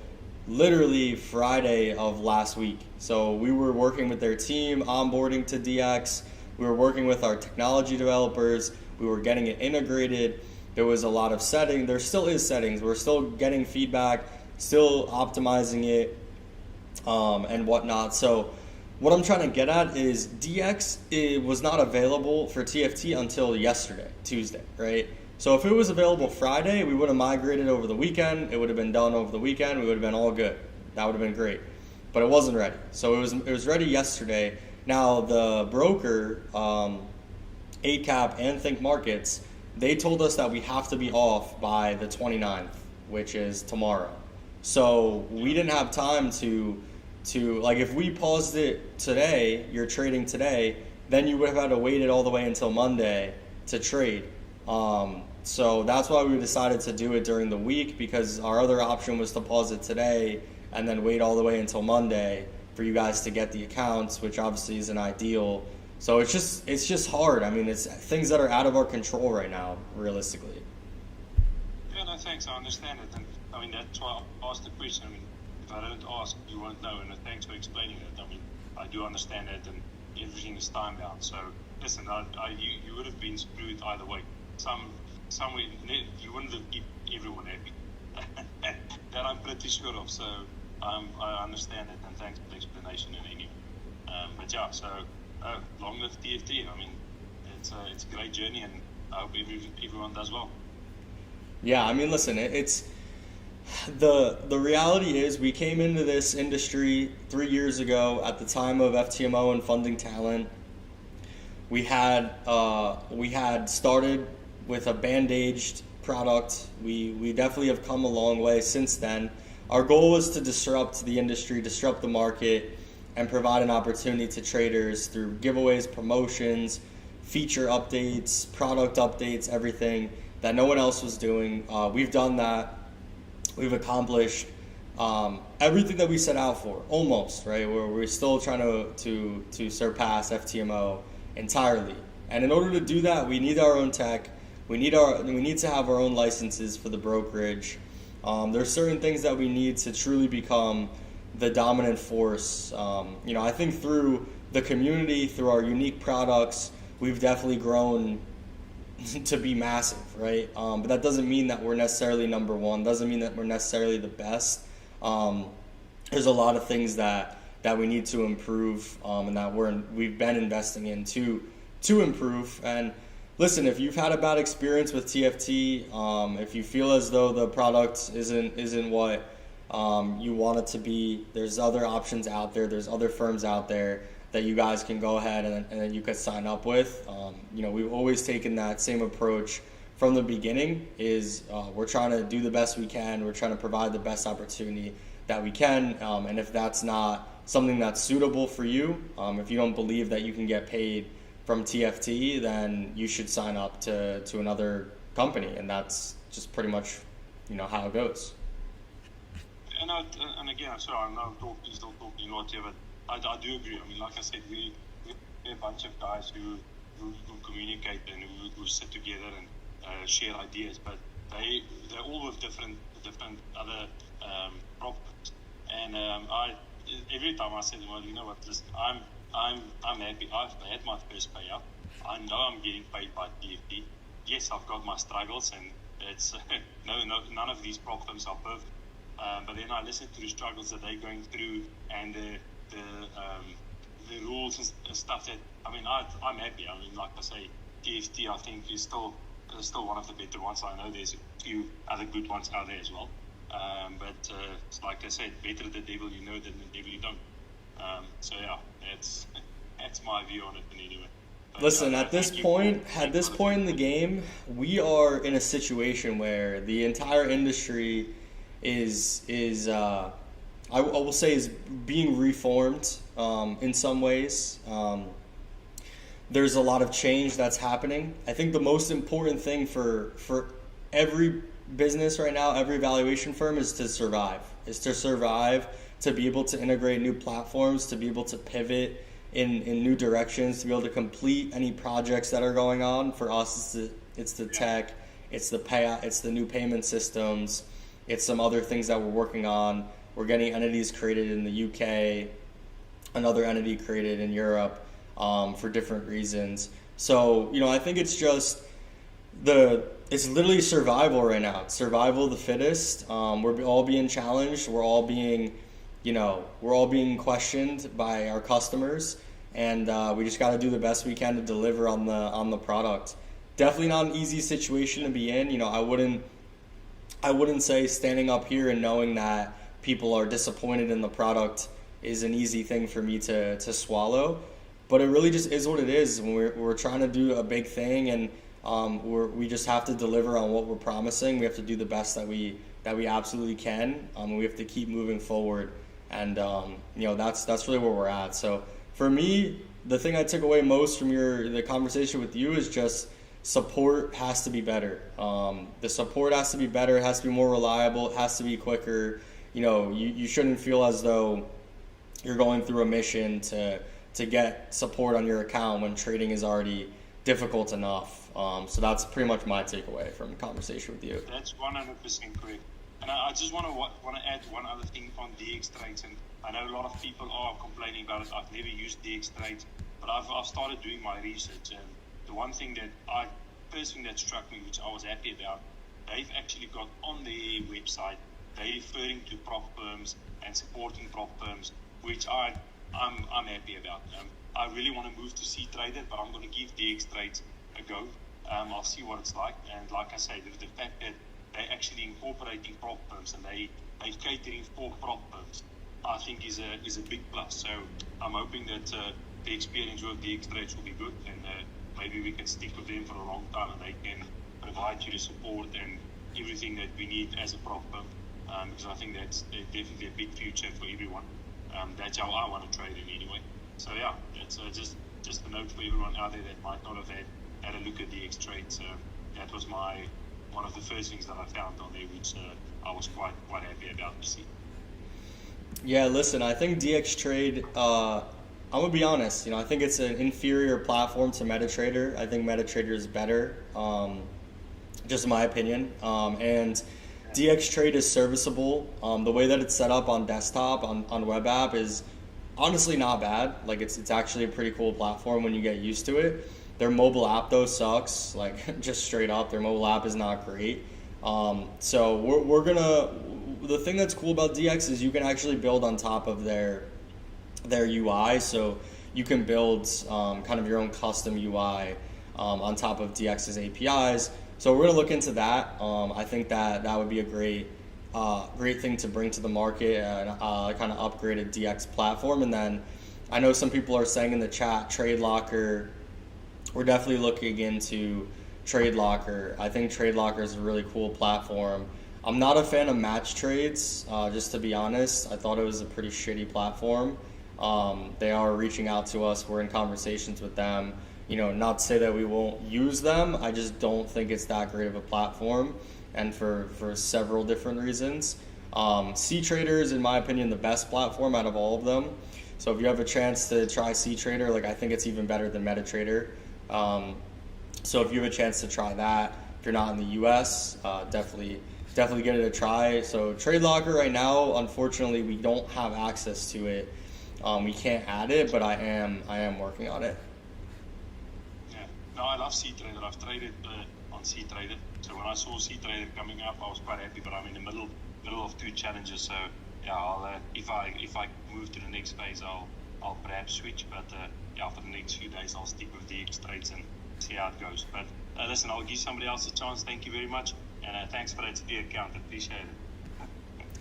literally Friday of last week. So we were working with their team, onboarding to DX. We were working with our technology developers. We were getting it integrated. There was a lot of settings. There still is settings. We're still getting feedback, still optimizing it, and whatnot. So what I'm trying to get at is DX was not available for TFT until yesterday, Tuesday, right? So if it was available Friday, we would have migrated over the weekend. It would have been done over the weekend. We would have been all good. That would have been great. But it wasn't ready. So it was ready yesterday. Now the broker, 8Cap and Think Markets, they told us that we have to be off by the 29th, which is tomorrow. So we didn't have time to like, if we paused it today, you're trading today, then you would have had to wait it all the way until Monday to trade. So that's why we decided to do it during the week, because our other option was to pause it today and then wait all the way until Monday for you guys to get the accounts, which obviously isn't ideal. So it's just hard. I mean, it's things that are out of our control right now, realistically. Yeah, no, thanks. I understand it. And I mean, that's why I asked the question. I mean, if I don't ask, you won't know. And thanks for explaining it. I mean, I do understand it, and everything is time bound. So listen, you would have been screwed either way. Somewhere you wouldn't have kept everyone happy. That I'm pretty sure of. So I understand it, and thanks for the explanation. And anyway, but yeah, so long live TFT. I mean, it's a great journey, and I hope everyone does well. Yeah, I mean, listen, it's the reality is we came into this industry 3 years ago at the time of FTMO and funding talent. We had started with a bandaged product. We definitely have come a long way since then. Our goal was to disrupt the industry, disrupt the market, and provide an opportunity to traders through giveaways, promotions, feature updates, product updates, everything that no one else was doing. We've done that. We've accomplished everything that we set out for, almost, right? We're still trying to surpass FTMO entirely. And in order to do that, we need our own tech. We need to have our own licenses for the brokerage. There's certain things that we need to truly become the dominant force. I think through the community, through our unique products, we've definitely grown to be massive, right? But that doesn't mean that we're necessarily number one. Doesn't mean that we're necessarily the best. There's a lot of things that we need to improve, and that we've been investing in to improve. And listen, if you've had a bad experience with TFT, if you feel as though the product isn't what you want it to be, there's other options out there. There's other firms out there that you guys can go ahead and then you could sign up with. We've always taken that same approach from the beginning. We're trying to do the best we can. We're trying to provide the best opportunity that we can. And if that's not something that's suitable for you, if you don't believe that you can get paid from TFT, then you should sign up to another company. And that's just pretty much, how it goes. And again, I'm sorry, I'm still talking a lot here, but I do agree. I mean, like I said, we're a bunch of guys who communicate and who sit together and share ideas, but they're all with different other problems. And every time I say, well, you know what, listen, I'm happy. I've had my first payout. I know I'm getting paid by TFT. Yes, I've got my struggles, and it's none of these problems are perfect. But then I listen to the struggles that they're going through, and the rules and stuff that, I mean, I'm happy. I mean, like I say, TFT, I think, is still one of the better ones. I know there's a few other good ones out there as well. But like I said, better the devil you know than the devil you don't. So yeah, that's my view on it anyway. But, listen, at this point in the game, we are in a situation where the entire industry is I will say is being reformed in some ways. There's a lot of change that's happening. I think the most important thing for every business right now, every valuation firm, is to survive. To be able to integrate new platforms, to be able to pivot in new directions, to be able to complete any projects that are going on. For us, it's the tech, it's the payout, it's the new payment systems, it's some other things that we're working on. We're getting entities created in the UK, another entity created in Europe for different reasons. So, I think it's just it's literally survival right now. It's survival of the fittest. We're all being challenged. We're all being questioned by our customers, and we just got to do the best we can to deliver on the product. Definitely not an easy situation to be in. I wouldn't say standing up here and knowing that people are disappointed in the product is an easy thing for me to swallow, but it really just is what it is. When we're trying to do a big thing, and we just have to deliver on what we're promising. We have to do the best that we absolutely can. We have to keep moving forward, and that's really where we're at. So for me, the thing I took away most from the conversation with you is just support has to be better. The support has to be better. It has to be more reliable. It has to be quicker. You shouldn't feel as though you're going through a mission to get support on your account when trading is already difficult enough. So that's pretty much my takeaway from the conversation with you. That's 100% correct. And I just want to add one other thing on DX trades. And I know a lot of people are complaining about it. I've never used DX trades, but I've started doing my research. And the first thing that struck me, which I was happy about, they've actually got on their website, they're referring to prop firms and supporting prop firms, which I'm happy about. I really want to move to C-Trader, but I'm going to give DX trades a go. I'll see what it's like. And like I say, the fact that they're actually incorporating prop firms and they're catering for prop firms, I think is a big plus. So I'm hoping that the experience with DX trades will be good, and maybe we can stick with them for a long time, and they can provide you the support and everything that we need as a prop firm. Because I think that's definitely a big future for everyone. That's how I want to trade in anyway. So yeah, that's just a note for everyone out there that might not have had a look at DX trades. That was one of the first things that I found on there, which I was quite happy about to see. Yeah, listen, I think DX Trade, I'm going to be honest, I think it's an inferior platform to MetaTrader. I think MetaTrader is better, just in my opinion. And DX Trade is serviceable. The way that it's set up on desktop, on web app is honestly not bad. Like it's actually a pretty cool platform when you get used to it. Their mobile app though sucks. Like just straight up, their mobile app is not great. So we're gonna. The thing that's cool about DX is you can actually build on top of their UI. So you can build kind of your own custom UI on top of DX's APIs. So we're gonna look into that. I think that would be a great thing to bring to the market, kind of upgraded DX platform. And then I know some people are saying in the chat, Trade Locker. We're definitely looking into Trade Locker. I think Trade Locker is a really cool platform. I'm not a fan of match trades, just to be honest. I thought it was a pretty shitty platform. They are reaching out to us. We're in conversations with them. Not to say that we won't use them. I just don't think it's that great of a platform, and for several different reasons. C-Trader is, in my opinion, the best platform out of all of them. So if you have a chance to try C-Trader, I think it's even better than MetaTrader. So if you have a chance to try that, if you're not in the US, definitely give it a try. So Trade Locker right now, unfortunately, we don't have access to it. We can't add it, but I am working on it. Yeah, no, I love C-Trader. I've traded on C-Trader. So when I saw C-Trader coming up, I was quite happy. But I'm in the middle of two challenges. So yeah, I'll, if I move to the next phase, I'll perhaps switch. But for the next few days, I'll stick with DX trades and see how it goes. But listen, I'll give somebody else a chance. Thank you very much. And thanks for that account. I appreciate it.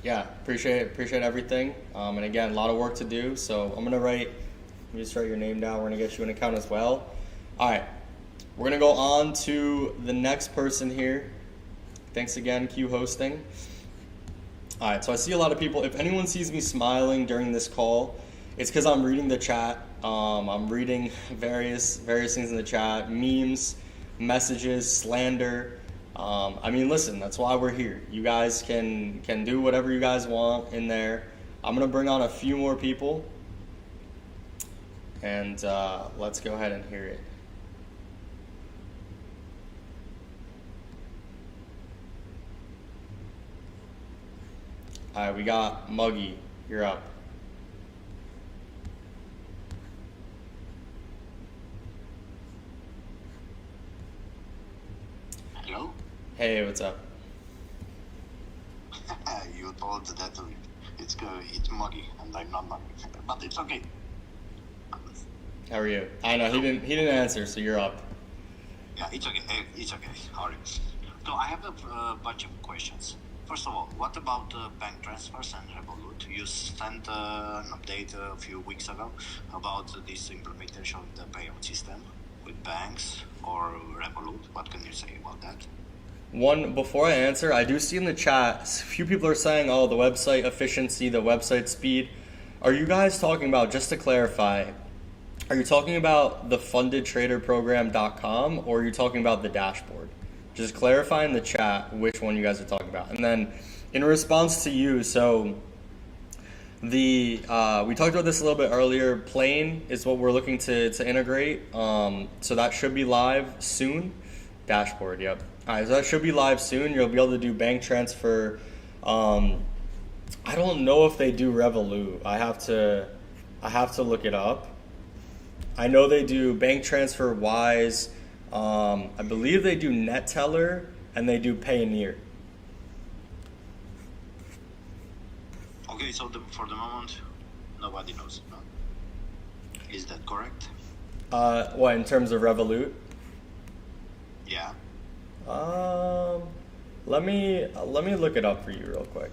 Yeah, appreciate everything. And again, a lot of work to do. So I'm gonna write your name down. We're gonna get you an account as well. All right, we're gonna go on to the next person here. Thanks again, Q Hosting. All right, so I see a lot of people. If anyone sees me smiling during this call, it's because I'm reading the chat. I'm reading various things in the chat, memes, messages, slander. Listen, that's why we're here. You guys can do whatever you guys want in there. I'm going to bring on a few more people, and let's go ahead and hear it. All right, we got Muggy. You're up. Hello? Hey, what's up? You told that it's muggy, and I'm not muggy, but it's okay. How are you? I know he didn't answer, so you're up. Yeah, it's okay. It's okay. All right. So I have a bunch of questions. First of all, what about bank transfers and Revolut? You sent an update a few weeks ago about this implementation of the payout system with banks or Revolut. What can you say about that? Before I answer, I do see in the chat, a few people are saying, oh, the website efficiency, the website speed. Are you guys talking about, just to clarify, Are you talking about the fundedtraderprogram.com or are you talking about the dashboard? Just clarify in the chat which one you guys are talking about. And then in response to you, so we talked about this a little bit earlier. Plane is what we're looking to integrate. So that should be live soon. Dashboard, yep. All right, so that should be live soon. You'll be able to do bank transfer. I don't know if they do Revolut. I have to look it up. I know they do bank transfer Wise. I believe they do NetTeller and they do Payoneer. Okay, so for the moment, nobody knows. No? Is that correct? What, in terms of Revolut? Yeah. Let me look it up for you real quick.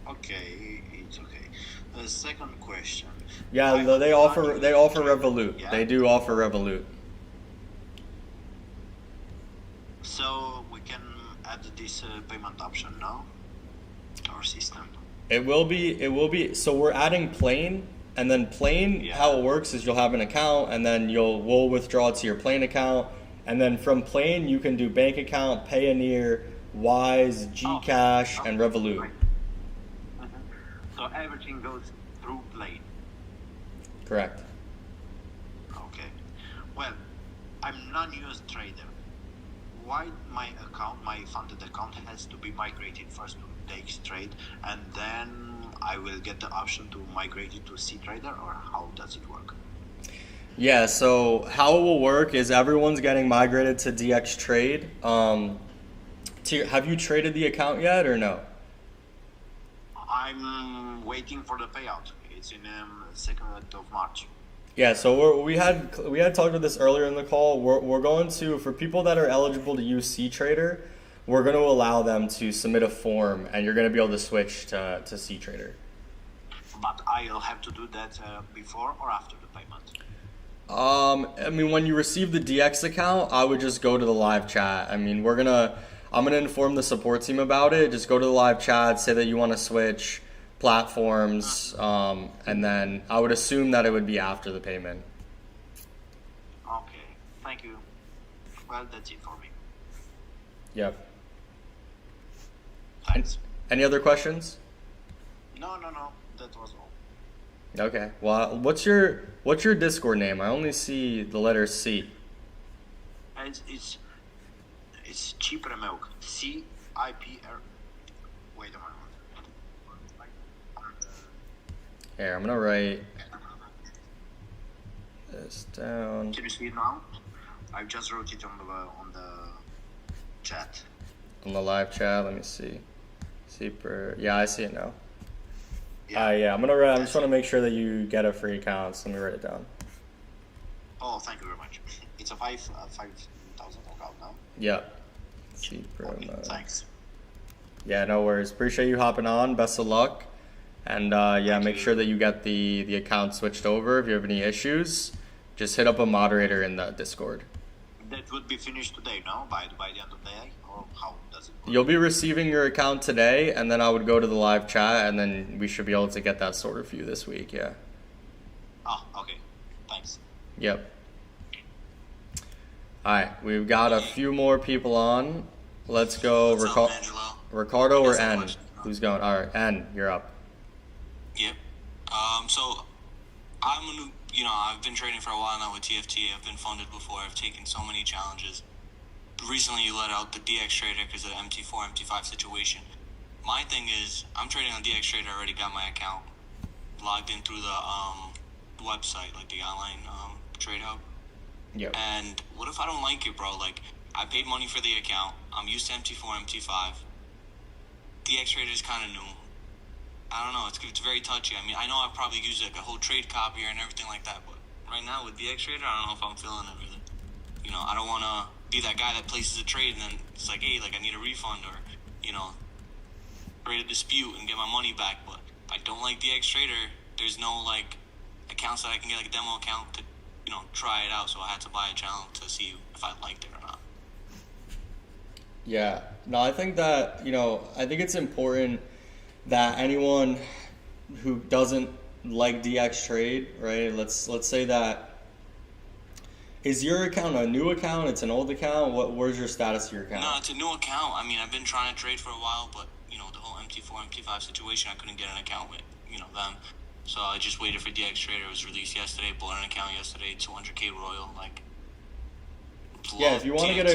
Okay, it's okay. Second question. Yeah, they offer Revolut. Yeah. They do offer Revolut. So we can add this payment option now to our system. It will be. So we're adding Plane, and then Plane. Yeah. How it works is you'll have an account, and then we'll withdraw to your Plane account, and then from Plane you can do bank account, Payoneer, Wise, Gcash, and Revolut. Right. So everything goes through Plane. Correct. Okay. Well, I'm non-US trader. Why my funded account has to be migrated first to DexTrade, and then I will get the option to migrate it to CTrader, or how does it work? Yeah. So how it will work is everyone's getting migrated to DXTrade. Have you traded the account yet or no? I'm waiting for the payout. It's in 2nd of March. Yeah, so we had talked about this earlier in the call. We're going to, for people that are eligible to use CTrader, we're going to allow them to submit a form, and you're going to be able to switch to CTrader. But I'll have to do that before or after the payment? I mean, when you receive the DX account, I would just go to the live chat. I mean, I'm gonna inform the support team about it. Just go to the live chat, say that you want to switch platforms, and then I would assume that it would be after the payment. Okay, thank you. Well, that's it for me. Yep. Thanks. Any other questions? No, that was all. Okay. Well, what's your Discord name? I only see the letter C. It's Ciaramello. CIPR. Wait a moment. Here, I'm gonna write this down. Can you see it now? I just wrote it on the chat. On the live chat, let me see. Yeah, I see it now. Yeah. Yeah, I'm gonna write. I just want to make sure that you get a free account. So let me write it down. Oh, thank you very much. It's a 5,000 account now. Yeah. Okay, thanks. Yeah, no worries. Appreciate you hopping on. Best of luck. And make sure that you get the account switched over. If you have any issues, just hit up a moderator in the Discord. That would be finished today, no? By the end of the day? Or how does it work? You'll be receiving your account today, and then I would go to the live chat, and then we should be able to get that sorted for you this week, yeah. Oh, okay. Thanks. Yep. Alright, we've got a few more people on. Let's go. What's up, Angelo? Ricardo or Yes, N? question. Who's going? Alright, N, you're up. Yep. So I've been trading for a while now with TFT. I've been funded before. I've taken so many challenges. Recently, you let out the DX Trader because of the MT4, MT5 situation. My thing is, I'm trading on DX Trader. I already got my account logged in through the website, like the online trade hub. Yep. And what if I don't like it, bro? Like, I paid money for the account. I'm used to MT4, MT5. DX Trader is kind of new. I don't know. It's very touchy. I mean, I know I've probably used like a whole trade copier and everything like that, but right now with DX Trader, I don't know if I'm feeling it really. I don't want to be that guy that places a trade and then it's like, hey, like I need a refund or, create a dispute and get my money back. But if I don't like DX Trader, there's no like accounts that I can get, like a demo account to, try it out. So I had to buy a channel to see if I liked it or not. Yeah. No, I think that, I think it's important that anyone who doesn't like DX Trade, right? Let's say that, is your account a new account? It's an old account? Where's your status of your account? No, it's a new account. I mean, I've been trying to trade for a while, but the whole MT4, MT5 situation, I couldn't get an account with them. So I just waited for DX Trader. It was released yesterday. Bought an account yesterday, 200K Royal. Like, yeah, if you want to get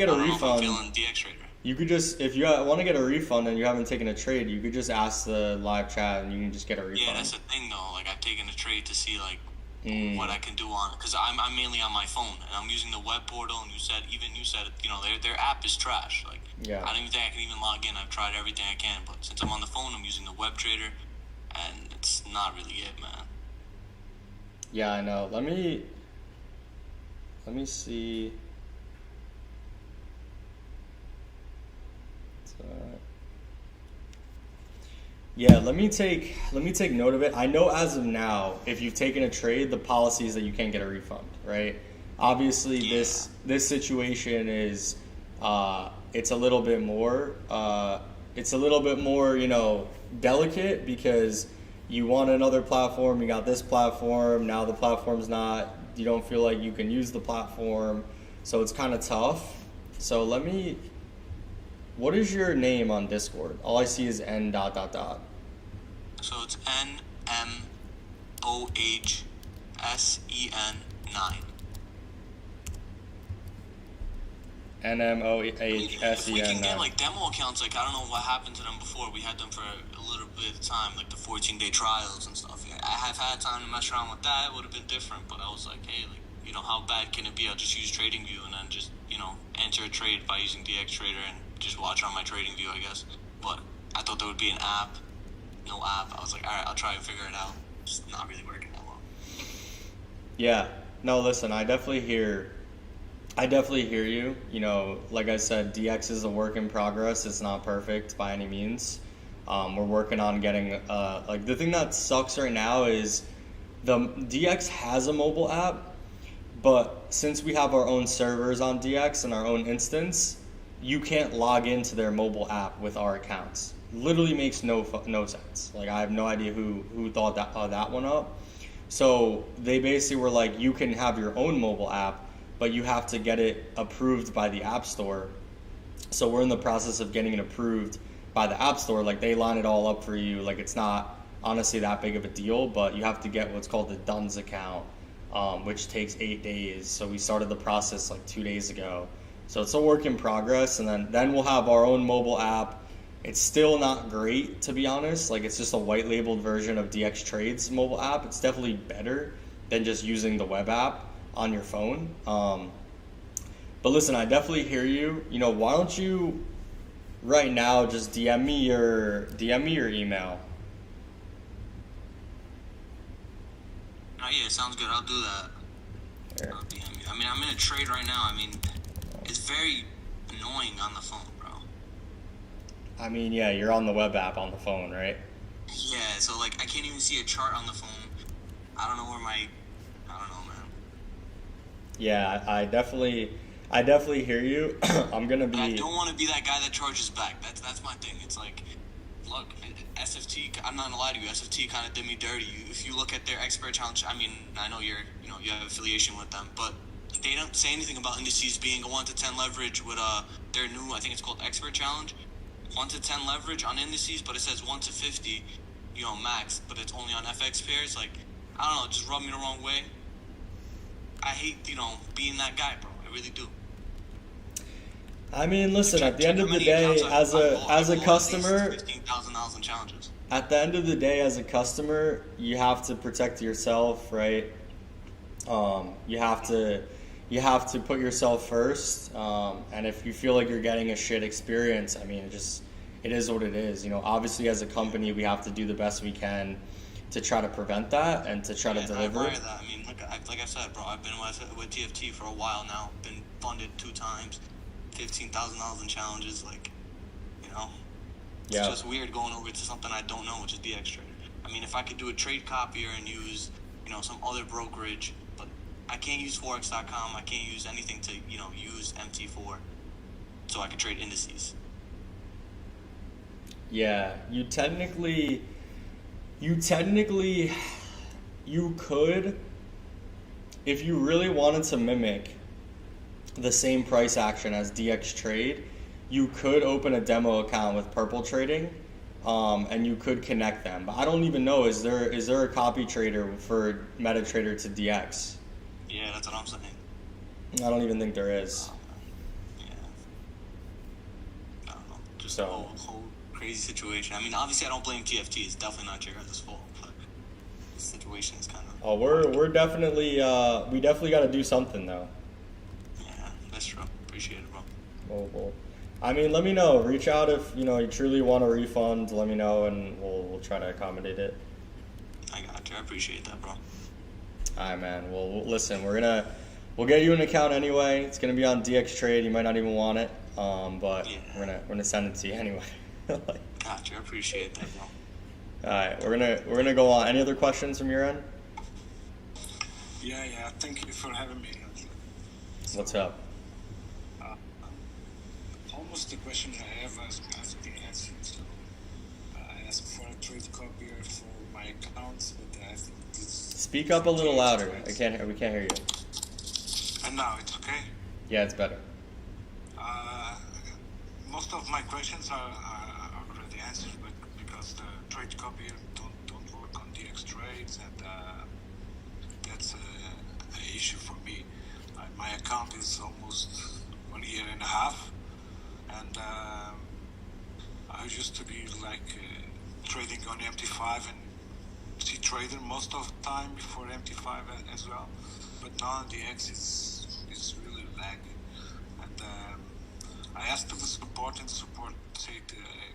a refund, DX Trader. You could just, if you want to get a refund and you haven't taken a trade, you could just ask the live chat and you can just get a refund. Yeah, that's the thing though. Like, I've taken a trade to see like what I can do on, because I'm mainly on my phone and I'm using the web portal. And you said their app is trash. Like, yeah. I don't even think I can even log in. I've tried everything I can, but since I'm on the phone, I'm using the web trader, and it's not really it, man. Yeah, I know. Let me see. Yeah, let me take note of it. I know as of now, if you've taken a trade, the policy is that you can't get a refund, right? Obviously, Yeah. this situation is it's a little bit more delicate, because you want another platform, you got this platform, now the platform's not, you don't feel like you can use the platform, so it's kind of tough. So what is your name on Discord? All I see is N . So it's NMOHSEN9. NMOHSEN. We can get like demo accounts. Like, I don't know what happened to them before. We had them for a little bit of time, like the 14-day trials and stuff. Yeah, I have had time to mess around with that. It would have been different, but I was like, hey, like, how bad can it be? I'll just use TradingView and then just enter a trade by using DX Trader and just watch on my TradingView, I guess. But I thought there would be an app. No app. I was like, all right, I'll try and figure it out. It's not really working that well. Yeah. No, listen, I definitely hear you. Like I said, DX is a work in progress. It's not perfect by any means. We're working on getting the thing that sucks right now is the DX has a mobile app, but since we have our own servers on DX and our own instance, you can't log into their mobile app with our accounts. Literally makes no sense. Like, I have no idea who thought that one up. So they basically were like, you can have your own mobile app, but you have to get it approved by the App Store. So we're in the process of getting it approved by the App Store. Like, they line it all up for you. Like, it's not honestly that big of a deal, but you have to get what's called the DUNS account, which takes 8 days. So we started the process like 2 days ago. So it's a work in progress, and then we'll have our own mobile app. It's still not great, to be honest. Like, it's just a white labeled version of DX Trade's mobile app. It's definitely better than just using the web app on your phone. But listen, I definitely hear you. Why don't you right now just DM me your email? Oh yeah, sounds good. I'll do that. Here. I'll DM you. I mean, I'm in a trade right now. I mean, it's very annoying on the phone, bro. I mean, yeah, you're on the web app on the phone, right? Yeah, so like I can't even see a chart on the phone. I don't know where I don't know, man. Yeah, I definitely hear you. I'm gonna be. But I don't want to be that guy that charges back. That's my thing. It's like, look, SFT. I'm not gonna lie to you. SFT kind of did me dirty. If you look at their expert challenge, I mean, I know you have affiliation with them, but they don't say anything about indices being a 1 to 10 leverage with their new, I think it's called expert challenge. 1 to 10 leverage on indices, but it says 1 to 50, max, but it's only on FX pairs. Like, I don't know, it just rubbed me the wrong way. I hate, being that guy, bro. I really do. I mean, listen, at the end of the day, as a customer, $15,000 in challenges. At the end of the day, as a customer, you have to protect yourself, right? You have to put yourself first, and if you feel like you're getting a shit experience, I mean, it is what it is. Obviously as a company, we have to do the best we can to try to prevent that and to try to deliver. I admire that. I mean, like I said, bro, I've been with TFT for a while now. Been funded 2 times, $15,000 in challenges. Like, it's just weird going over to something I don't know, which is DX Trader. I mean, if I could do a trade copier and use, some other brokerage. I can't use Forex.com. I can't use anything to, use MT4 so I can trade indices. Yeah, you technically You technically, you could, if you really wanted to mimic the same price action as DX Trade, you could open a demo account with Purple Trading, and you could connect them. But I don't even know, is there a copy trader for MetaTrader to DX? Yeah, that's what I'm saying. I don't even think there is. Yeah. I don't know. Just So- a whole crazy situation. I mean, obviously, I don't blame TFT. It's definitely not your guys' fault. But the situation is kind of. Oh, we're definitely we definitely got to do something though. Yeah, that's true. Appreciate it, bro. Well, I mean, let me know. Reach out if you truly want a refund. Let me know, and we'll try to accommodate it. I got you. I appreciate that, bro. All right, man. Well, listen, we'll get you an account anyway. It's gonna be on DX Trade. You might not even want it, but Yeah. we're gonna send it to you anyway. Got you. I appreciate that, bro. All right, we're gonna go on. Any other questions from your end? Yeah. Thank you for having me. What's up? Almost the question I have has been answered. So I asked for a trade copier for my accounts, but I think it's. Speak up a little louder. We can't hear you. And now it's okay. Yeah, it's better. Most of my questions are already answered, but because the trade copier don't work on DX trades, and that's an issue for me. My account is almost 1 year and a half, and I used to be trading on MT5 and C Trader most of the time before MT5 as well, but now DX is really lagging, and I asked the support, and support said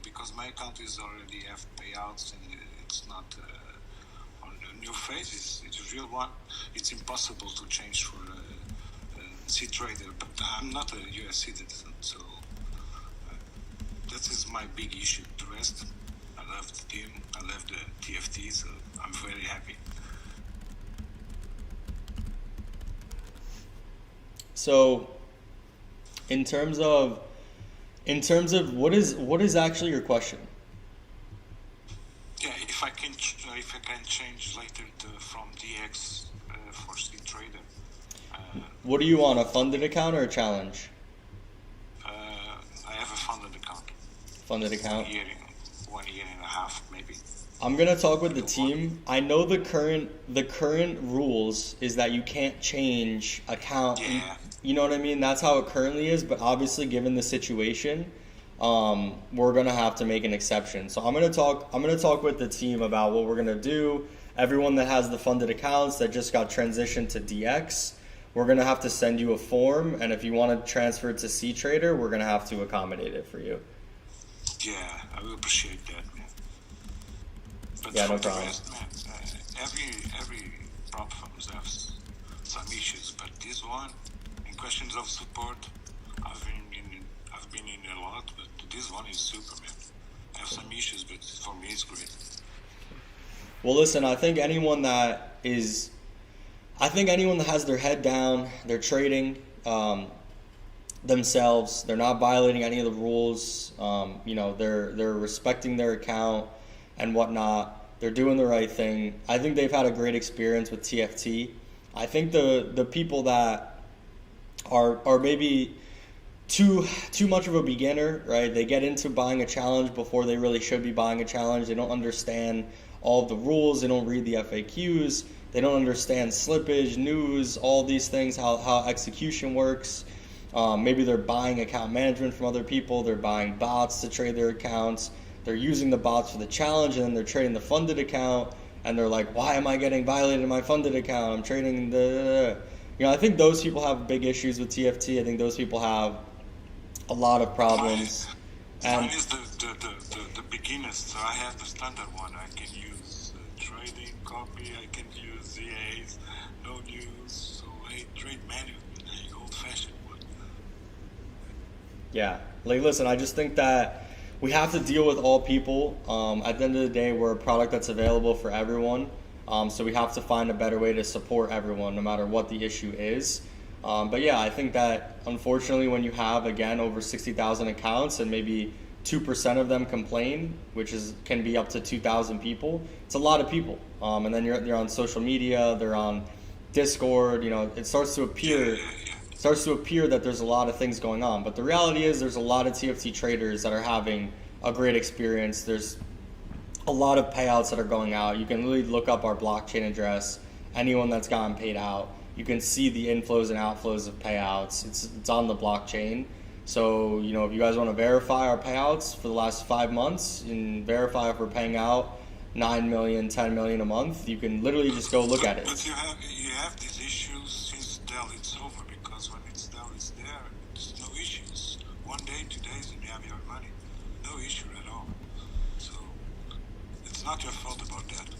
because my account is already have payouts and it's not on a new phase, it's a real one. It's impossible to change for C Trader, but I'm not a US citizen, so that is my big issue. The rest, I love the team, I love the TFT, so I'm very happy. So, in terms of what is actually your question? Yeah, if I can change later from DX for C Trader. What do you want, a funded account or a challenge? I have a funded account. Funded account. 1 year and a half, maybe. I'm gonna talk with the team. I know the current rules is that you can't change account. Yeah. You know what I mean? That's how it currently is. But obviously, given the situation, we're gonna have to make an exception. So I'm gonna talk with the team about what we're gonna do. Everyone that has the funded accounts that just got transitioned to DX, we're gonna have to send you a form. And if you want to transfer it to C Trader, we're gonna have to accommodate it for you. Yeah, I will appreciate that, man. But Yeah, for no the problem. rest, man, every platforms have some issues, but this one, in questions of support, I've been in a lot, but this one is super, man. I have some issues, but for me it's great. Well, listen, I think anyone that has their head down, they're trading themselves, they're not violating any of the rules, they're respecting their account and whatnot, they're doing the right thing. I think they've had a great experience with TFT. I think the people that are maybe too much of a beginner, right? They get into buying a challenge before they really should be buying a challenge. They don't understand all of the rules. They don't read the FAQs. They don't understand slippage, news, all these things, how execution works. Maybe they're buying account management from other people. They're buying bots to trade their accounts. They're using the bots for the challenge, and then they're trading the funded account. And they're like, why am I getting violated in my funded account? I'm trading I think those people have big issues with TFT. I think those people have a lot of problems. Mine is the beginners, so I have the standard one. I can use trading, copy, I can use ZAs, no news, so I trade manually, the old-fashioned one. Yeah, listen, I just think that we have to deal with all people. At the end of the day, we're a product that's available for everyone. So we have to find a better way to support everyone, no matter what the issue is. But yeah, I think that unfortunately when you have, again, over 60,000 accounts and maybe 2% of them complain, which can be up to 2,000 people. It's a lot of people. And then you're on social media, they're on Discord. It starts to appear that there's a lot of things going on. But the reality is there's a lot of TFT traders that are having a great experience. There's a lot of payouts that are going out. You can really look up our blockchain address. Anyone that's gotten paid out, you can see the inflows and outflows of payouts. It's on the blockchain. So, if you guys want to verify our payouts for the last 5 months and verify if we're paying out 9 million, 10 million a month, you can literally just go look at it. But you have these issues since Dell it's over, because when it's Dell it's there, there's no issues. 1 day, 2 days, and you have your money. No issue at all. So it's not your fault about that.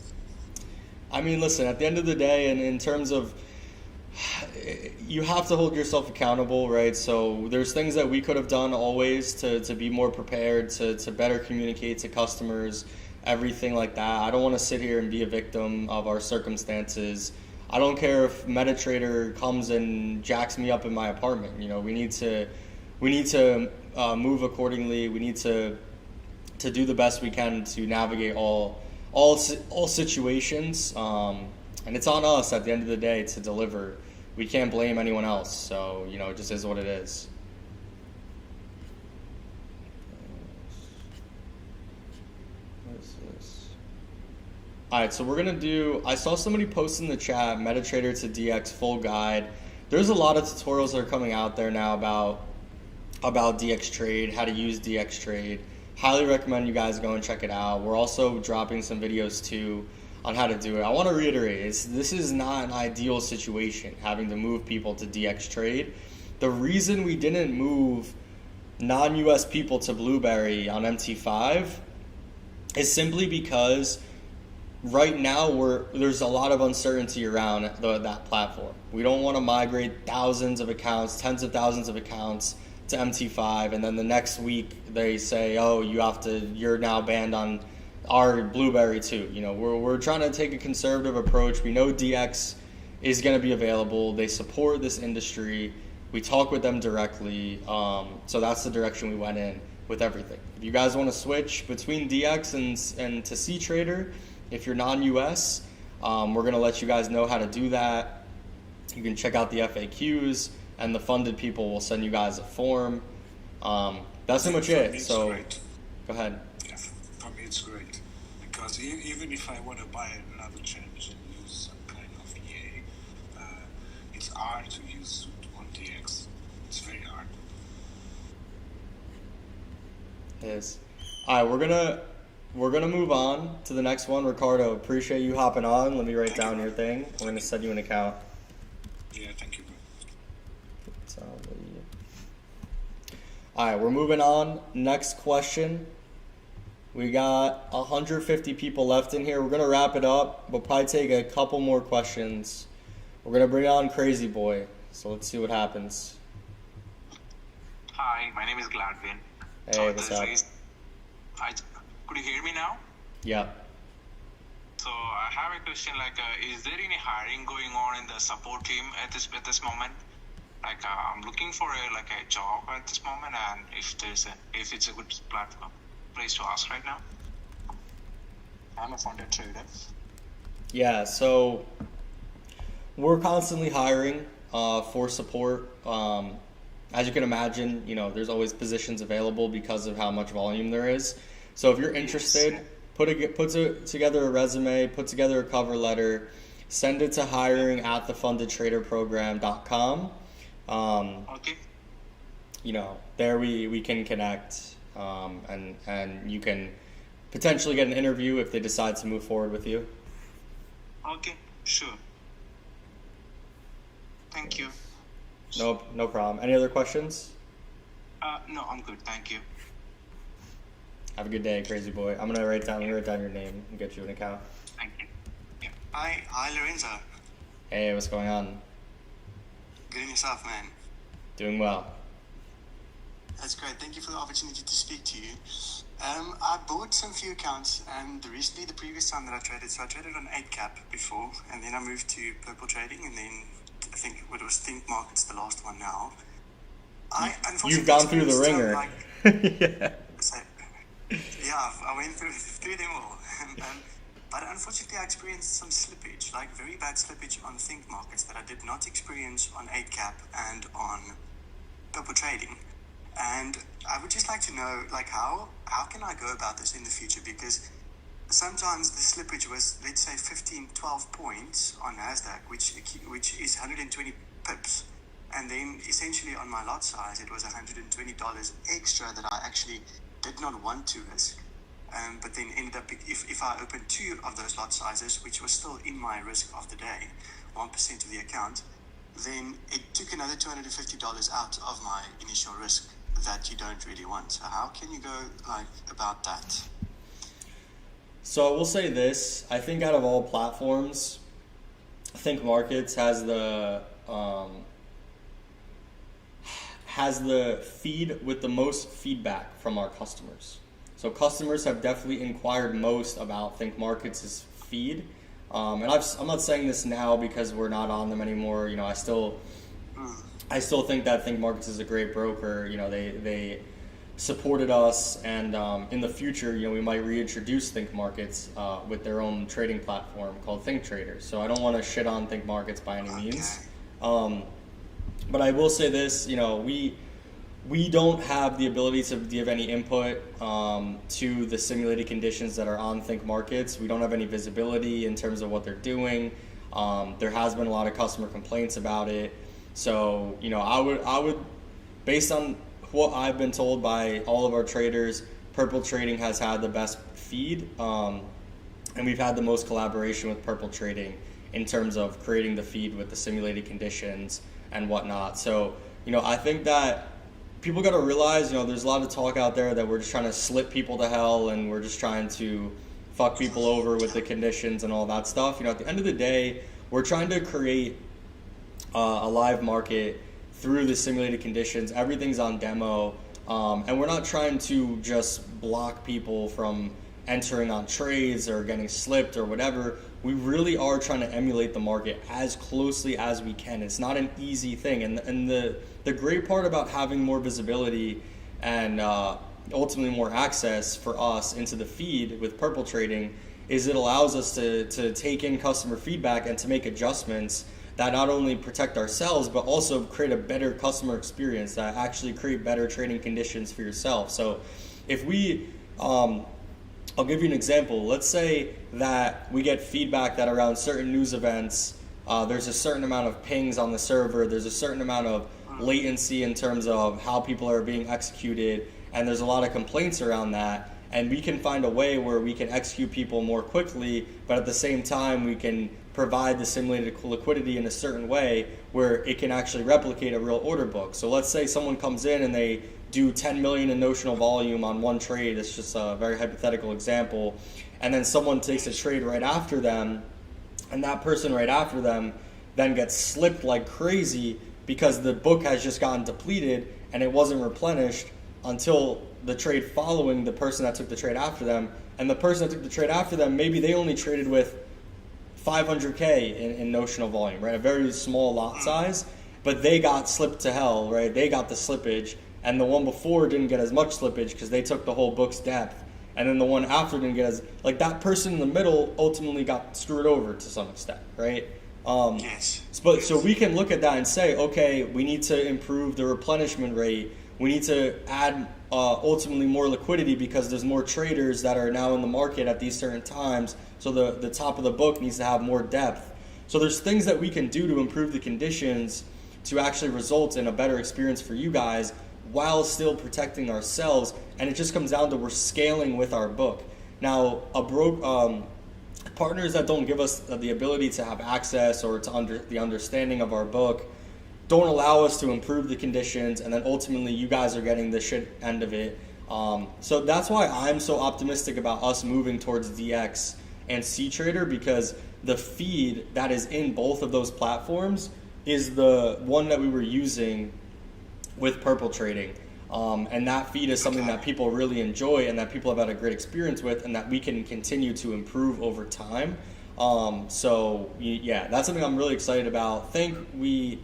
I mean, listen, at the end of the day, and in terms of, you have to hold yourself accountable, right? So there's things that we could have done always to be more prepared, to better communicate to customers, everything like that. I don't want to sit here and be a victim of our circumstances. I don't care if MetaTrader comes and jacks me up in my apartment. We need to move accordingly. We need to do the best we can to navigate all situations. And it's on us at the end of the day to deliver. We can't blame anyone else. So, it just is what it is. What is this? All right, so we're going to do, I saw somebody post in the chat, MetaTrader to DX full guide. There's a lot of tutorials that are coming out there now about DX Trade, how to use DX Trade. Highly recommend you guys go and check it out. We're also dropping some videos too on how to do it. I want to reiterate, this is not an ideal situation, having to move people to DX Trade. The reason we didn't move non-US people to Blueberry on MT5 is simply because right now there's a lot of uncertainty around that platform. We don't want to migrate thousands of accounts, tens of thousands of accounts to MT5, and then the next week they say, oh, you're now banned on our Blueberry too. We're trying to take a conservative approach. We know DX is going to be available. They support this industry. We talk with them directly. So that's the direction we went in with everything. If you guys want to switch between DX and to C-Trader, if you're non-US, we're going to let you guys know how to do that. You can check out the FAQs, and the funded people will send you guys a form. That's pretty much it. So great. Go ahead. Yeah, for me it's great, because even if I want to buy another change and use some kind of EA, it's hard to use on DX. It's very hard. It is. All right, we're gonna move on to the next one. Ricardo, appreciate you hopping on. Let me write down your thing. We're gonna send you an account. Yeah, thank you. All right, we're moving on. Next question. We got 150 people left in here. We're gonna wrap it up. We'll probably take a couple more questions. We're gonna bring on Crazy Boy. So let's see what happens. Hi, my name is Gladwin. Hey, what's up? Could you hear me now? Yeah. So I have a question. Is there any hiring going on in the support team at this moment? I'm looking for a job at this moment, and if it's a good place to ask right now. I'm a funded trader. Yeah. So we're constantly hiring for support. As you can imagine, there's always positions available because of how much volume there is. So if you're interested, put together a resume, put together a cover letter, send it to hiring@thefundedtraderprogram.com. Okay. There we can connect, and you can potentially get an interview if they decide to move forward with you. Okay, sure. Thank you. No problem. Any other questions? No, I'm good. Thank you. Have a good day, Crazy Boy. I'm gonna write down your name and get you an account. Thank you. Yeah. Hi, Lorenzo. Hey, what's going on? Good in yourself, man. Doing well. That's great. Thank you for the opportunity to speak to you. I bought some few accounts, and recently, the previous time that I traded on 8cap before, and then I moved to Purple Trading, and then I think it was Think Markets, the last one now. You've gone through the ringer. Yeah. So Yeah, I went through them all. But unfortunately, I experienced some slippage, like very bad slippage on Think markets that I did not experience on 8cap and on Purple Trading. And I would just like to know, like, how can I go about this in the future? Because sometimes the slippage was, let's say, 15, 12 points on NASDAQ, which is 120 pips. And then essentially on my lot size, it was $120 extra that I actually did not want to risk. But then ended up, if I opened 2 of those lot sizes, which was still in my risk of the day, 1% of the account, then it took another $250 out of my initial risk that you don't really want. So how can you go about that? So I will say this, I think out of all platforms, Think Markets has the feed with the most feedback from our customers. So customers have definitely inquired most about Think Markets' feed. And I'm not saying this now because we're not on them anymore. You know, I still think that Think Markets is a great broker. You know, they supported us, and in the future, you know, we might reintroduce Think Markets with their own trading platform called Think Trader. So I don't want to shit on Think Markets by any means. But I will say this, you know, we don't have the ability to give any input to the simulated conditions that are on Think Markets. We don't have any visibility in terms of what they're doing. There has been a lot of customer complaints about it. So, you know, I would, based on what I've been told by all of our traders, Purple Trading has had the best feed, and we've had the most collaboration with Purple Trading in terms of creating the feed with the simulated conditions and whatnot. So, you know, I think that people got to realize, you know, there's a lot of talk out there that we're just trying to slip people to hell and we're just trying to fuck people over with the conditions and all that stuff. You know, at the end of the day, we're trying to create a live market through the simulated conditions. Everything's on demo, and we're not trying to just block people from entering on trades or getting slipped or whatever. We really are trying to emulate the market as closely as we can. It's not an easy thing, and the great part about having more visibility and ultimately more access for us into the feed with Purple Trading is it allows us to take in customer feedback and to make adjustments that not only protect ourselves but also create a better customer experience, that actually create better trading conditions for yourself. So if we I'll give you an example. Let's say that we get feedback that around certain news events, there's a certain amount of pings on the server, there's a certain amount of latency in terms of how people are being executed, and there's a lot of complaints around that. And we can find a way where we can execute people more quickly, but at the same time we can provide the simulated liquidity in a certain way where it can actually replicate a real order book. So let's say someone comes in and they do 10 million in notional volume on one trade. It's just a very hypothetical example. And then someone takes a trade right after them, and that person right after them then gets slipped like crazy because the book has just gotten depleted and it wasn't replenished until the trade following the person that took the trade after them. And the person that took the trade after them, maybe they only traded with 500K in notional volume, right? A very small lot size, but they got slipped to hell, right? They got the slippage, and the one before didn't get as much slippage because they took the whole book's depth, and then the one after didn't get as, like, that person in the middle ultimately got screwed over to some extent, right? Yes. But so we can look at that and say, okay, we need to improve the replenishment rate. We need to add ultimately more liquidity because there's more traders that are now in the market at these certain times. So the top of the book needs to have more depth. So there's things that we can do to improve the conditions to actually result in a better experience for you guys while still protecting ourselves. And it just comes down to we're scaling with our book. Now, partners that don't give us the ability to have access or to the understanding of our book don't allow us to improve the conditions, and then ultimately you guys are getting the shit end of it. So that's why I'm so optimistic about us moving towards DX and C-Trader, because the feed that is in both of those platforms is the one that we were using with Purple Trading. And that feed is something that people really enjoy and that people have had a great experience with and that we can continue to improve over time. So yeah, that's something I'm really excited about. I think we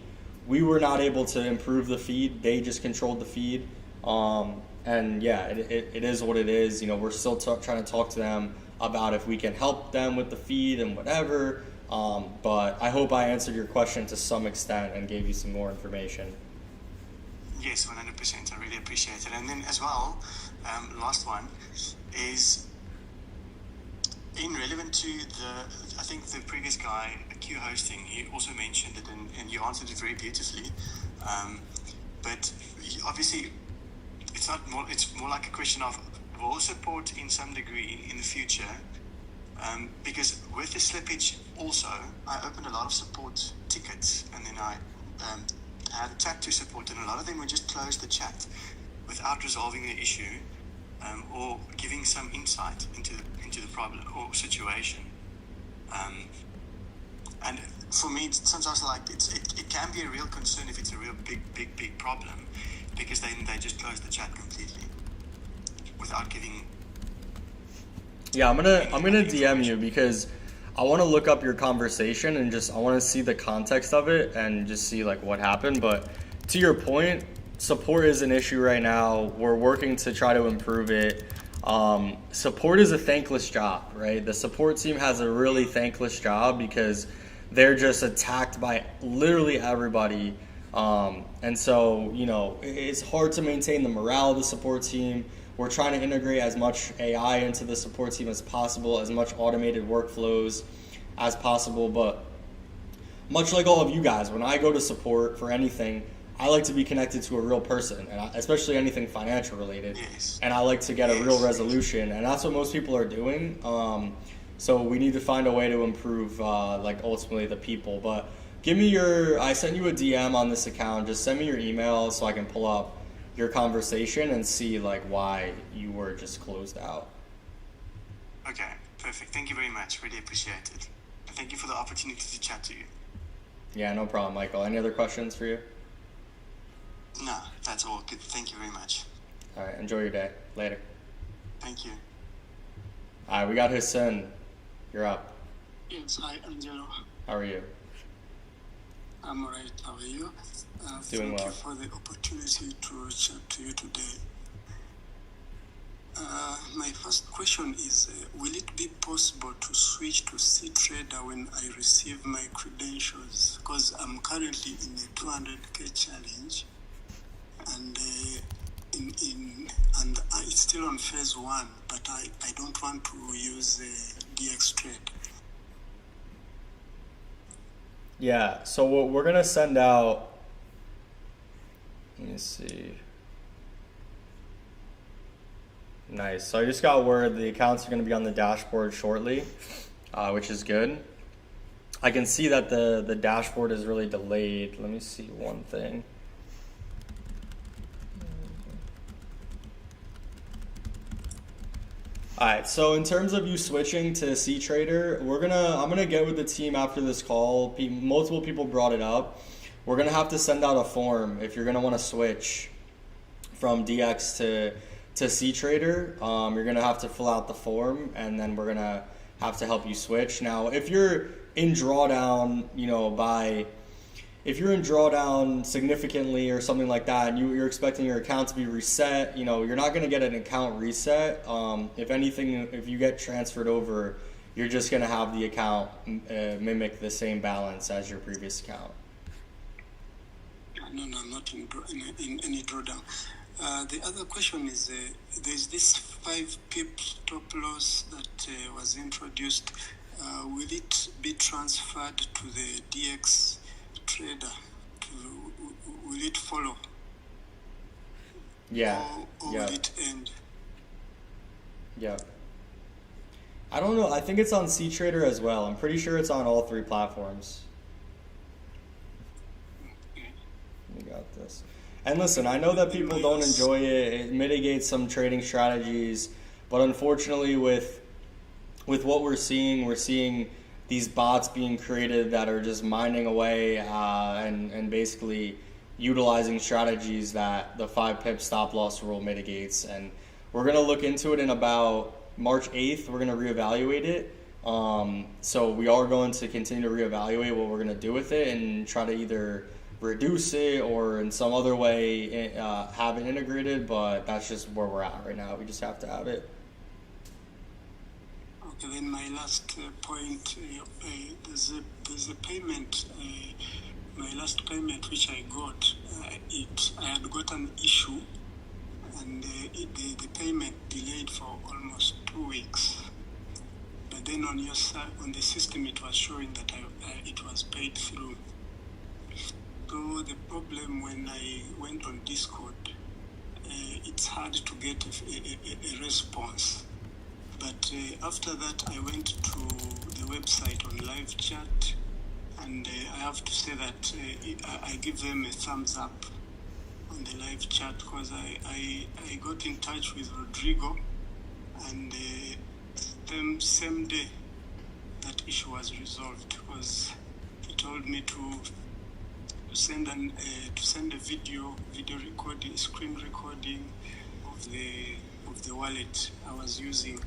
were not able to improve the feed. They just controlled the feed. And yeah, it is what it is. We're still trying to talk to them about if we can help them with the feed and whatever. But I hope I answered your question to some extent and gave you some more information. Yes, 100%. I really appreciate it. And then as well, last one is in relevant to I think the previous guy, Q hosting, he also mentioned it and you answered it very beautifully. But obviously, it's more like a question of will support in some degree in the future. Because with the slippage also, I opened a lot of support tickets and then I had a chat to support, and a lot of them would just close the chat without resolving the issue or giving some insight into the problem or situation. And for me, sometimes like it can be a real concern if it's a real big problem, because then they just close the chat completely without giving. Yeah, I'm gonna DM you because I want to look up your conversation and I want to see the context of it and just see like what happened. But to your point, support is an issue right now. We're working to try to improve it. Support is a thankless job, right? The support team has a really thankless job because they're just attacked by literally everybody. And so, it's hard to maintain the morale of the support team. We're trying to integrate as much AI into the support team as possible, as much automated workflows as possible. But much like all of you guys, when I go to support for anything, I like to be connected to a real person, and especially anything financial related. Yes. And I like to get a real resolution, and that's what most people are doing. So we need to find a way to improve, ultimately the people. But give me I sent you a DM on this account. Just send me your email so I can pull up your conversation and see why you were just closed out. Okay, perfect. Thank you very much. Really appreciate it. And thank you for the opportunity to chat to you. Yeah, no problem, Michael. Any other questions for you? No, that's all. Good. Thank you very much. All right, enjoy your day. Later. Thank you. All right, we got Hassan. You're up. Yes, hi, Angelo. How are you? I'm alright. How are you? Doing well. Thank you for the opportunity to chat to you today. My first question is, will it be possible to switch to CTrader when I receive my credentials? Because I'm currently in a 200k challenge, and it's still on phase 1, but I don't want to use DX Trade. Yeah, so what we're going to send out, let me see. Nice. So I just got word the accounts are going to be on the dashboard shortly, which is good. I can see that the dashboard is really delayed. Let me see one thing. All right, so in terms of you switching to CTrader, I'm gonna get with the team after this call. Multiple people brought it up. We're gonna have to send out a form if you're gonna want to switch from DX to CTrader. You're gonna have to fill out the form, and then we're gonna have to help you switch. Now, if you're in drawdown, if you're in drawdown significantly or something like that, and you're expecting your account to be reset, you're not going to get an account reset. If anything, if you get transferred over, you're just going to have the account mimic the same balance as your previous account. No, I'm not in any drawdown. The other question is, there's this 5 pip stop loss that was introduced. Will it be transferred to the DX Trader? Will it follow? Yeah. Or will it end? Yeah. I don't know. I think it's on CTrader as well. I'm pretty sure it's on all 3 platforms. We got this. And listen, I know that people don't enjoy it. It mitigates some trading strategies, but unfortunately, with what we're seeing these bots being created that are just mining away and basically utilizing strategies that the 5 pip stop loss rule mitigates. And we're going to look into it in about March 8th. We're going to reevaluate it. So we are going to continue to reevaluate what we're going to do with it and try to either reduce it or in some other way have it integrated, but that's just where we're at right now. We just have to have it. Okay, then my last point, there's a payment, my last payment which I got, I had got an issue, and the payment delayed for almost 2 weeks. But then on your side, on the system, it was showing that it was paid through. So the problem when I went on Discord, it's hard to get a response. But after that, I went to the website on live chat, and I have to say that I give them a thumbs up on the live chat, because I got in touch with Rodrigo, and same day that issue was resolved, because he told me to send a video recording, screen recording of the wallet I was using,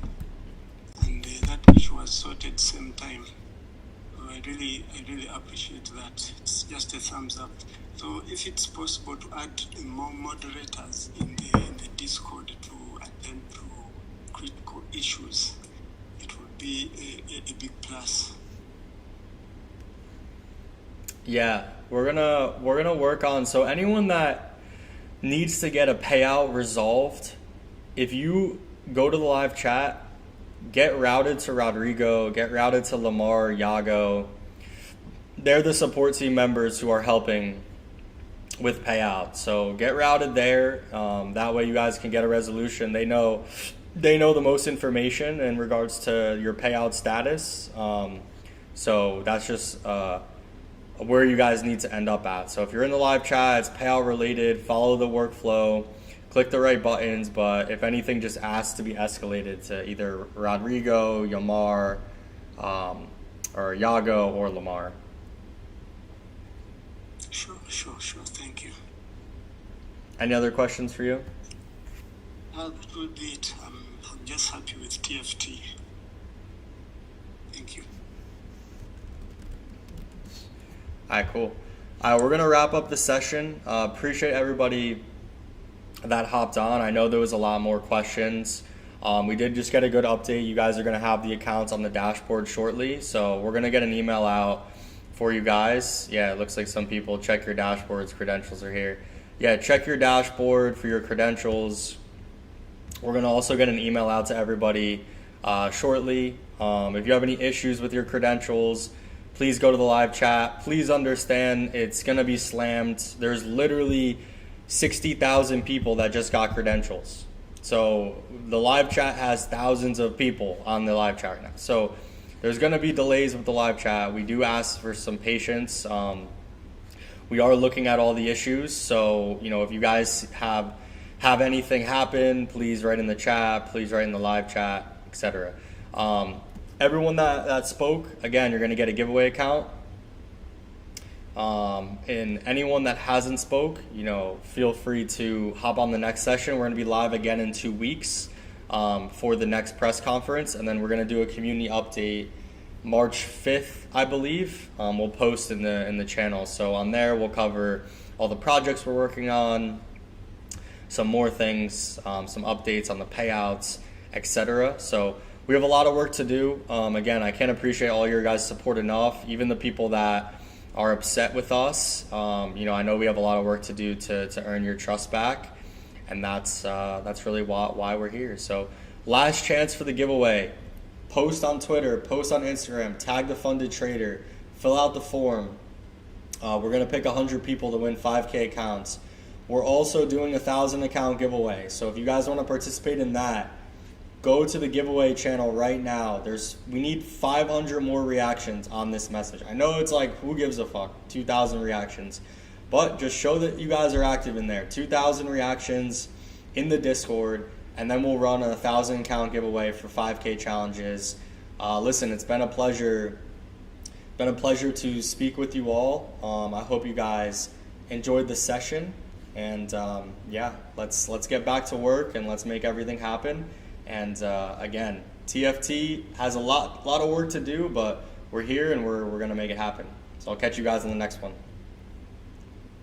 and that issue was sorted same time. So I really appreciate that. It's just a thumbs up. So if it's possible to add more moderators in the Discord to attend to critical issues, it would be a big plus. Yeah, we're gonna work on, so anyone that needs to get a payout resolved, if you go to the live chat, get routed to Rodrigo, get routed to Lamar, Yago. They're the support team members who are helping with payout. So get routed there. That way you guys can get a resolution. They know the most information in regards to your payout status. So that's just where you guys need to end up at. So if you're in the live chat, it's payout related, follow the workflow, click the right buttons, but if anything, just ask to be escalated to either Rodrigo, Yamar, or Yago, or Lamar. Sure. Thank you. Any other questions for you? That would be it. I'm just happy with TFT. Thank you. All right, cool. All right, we're going to wrap up the session. Appreciate everybody that hopped on. I know there was a lot more questions. We did just get a good update. You guys are going to have the accounts on the dashboard shortly. So we're going to get an email out for you guys. Yeah, it looks like some people check your dashboards. Credentials are here. Yeah, check your dashboard for your credentials. We're going to also get an email out to everybody shortly. If you have any issues with your credentials, please go to the live chat. Please understand it's going to be slammed. There's literally 60,000 people that just got credentials. So the live chat has thousands of people on the live chat right now. So there's going to be delays with the live chat. We do ask for some patience. We are looking at all the issues. So, if you guys have anything happen, please write in the chat, please write in the live chat, etc. Everyone that spoke, again, you're going to get a giveaway account. And anyone that hasn't spoke, feel free to hop on the next session. We're going to be live again in 2 weeks for the next press conference, and then we're going to do a community update March 5th, I believe. We'll post in the channel. So on there, we'll cover all the projects we're working on, some more things, some updates on the payouts, etc. So we have a lot of work to do. Again, I can't appreciate all your guys' support enough. Even the people that are upset with us, I know we have a lot of work to do to earn your trust back, and that's really why we're here. So last chance for the giveaway. Post on Twitter, post on Instagram, tag the funded trader, fill out the form. We're going to pick 100 people to win 5K accounts. We're also doing a 1,000 account giveaway. So if you guys want to participate in that, go to the giveaway channel right now. We need 500 more reactions on this message. I know it's like, who gives a fuck? 2,000 reactions. But just show that you guys are active in there. 2,000 reactions in the Discord, and then we'll run a 1,000 account giveaway for 5K challenges. Listen, it's been a pleasure. To speak with you all. I hope you guys enjoyed the session, and let's get back to work and let's make everything happen. And again, TFT has a lot of work to do, but we're here and we're gonna make it happen. So I'll catch you guys in the next one.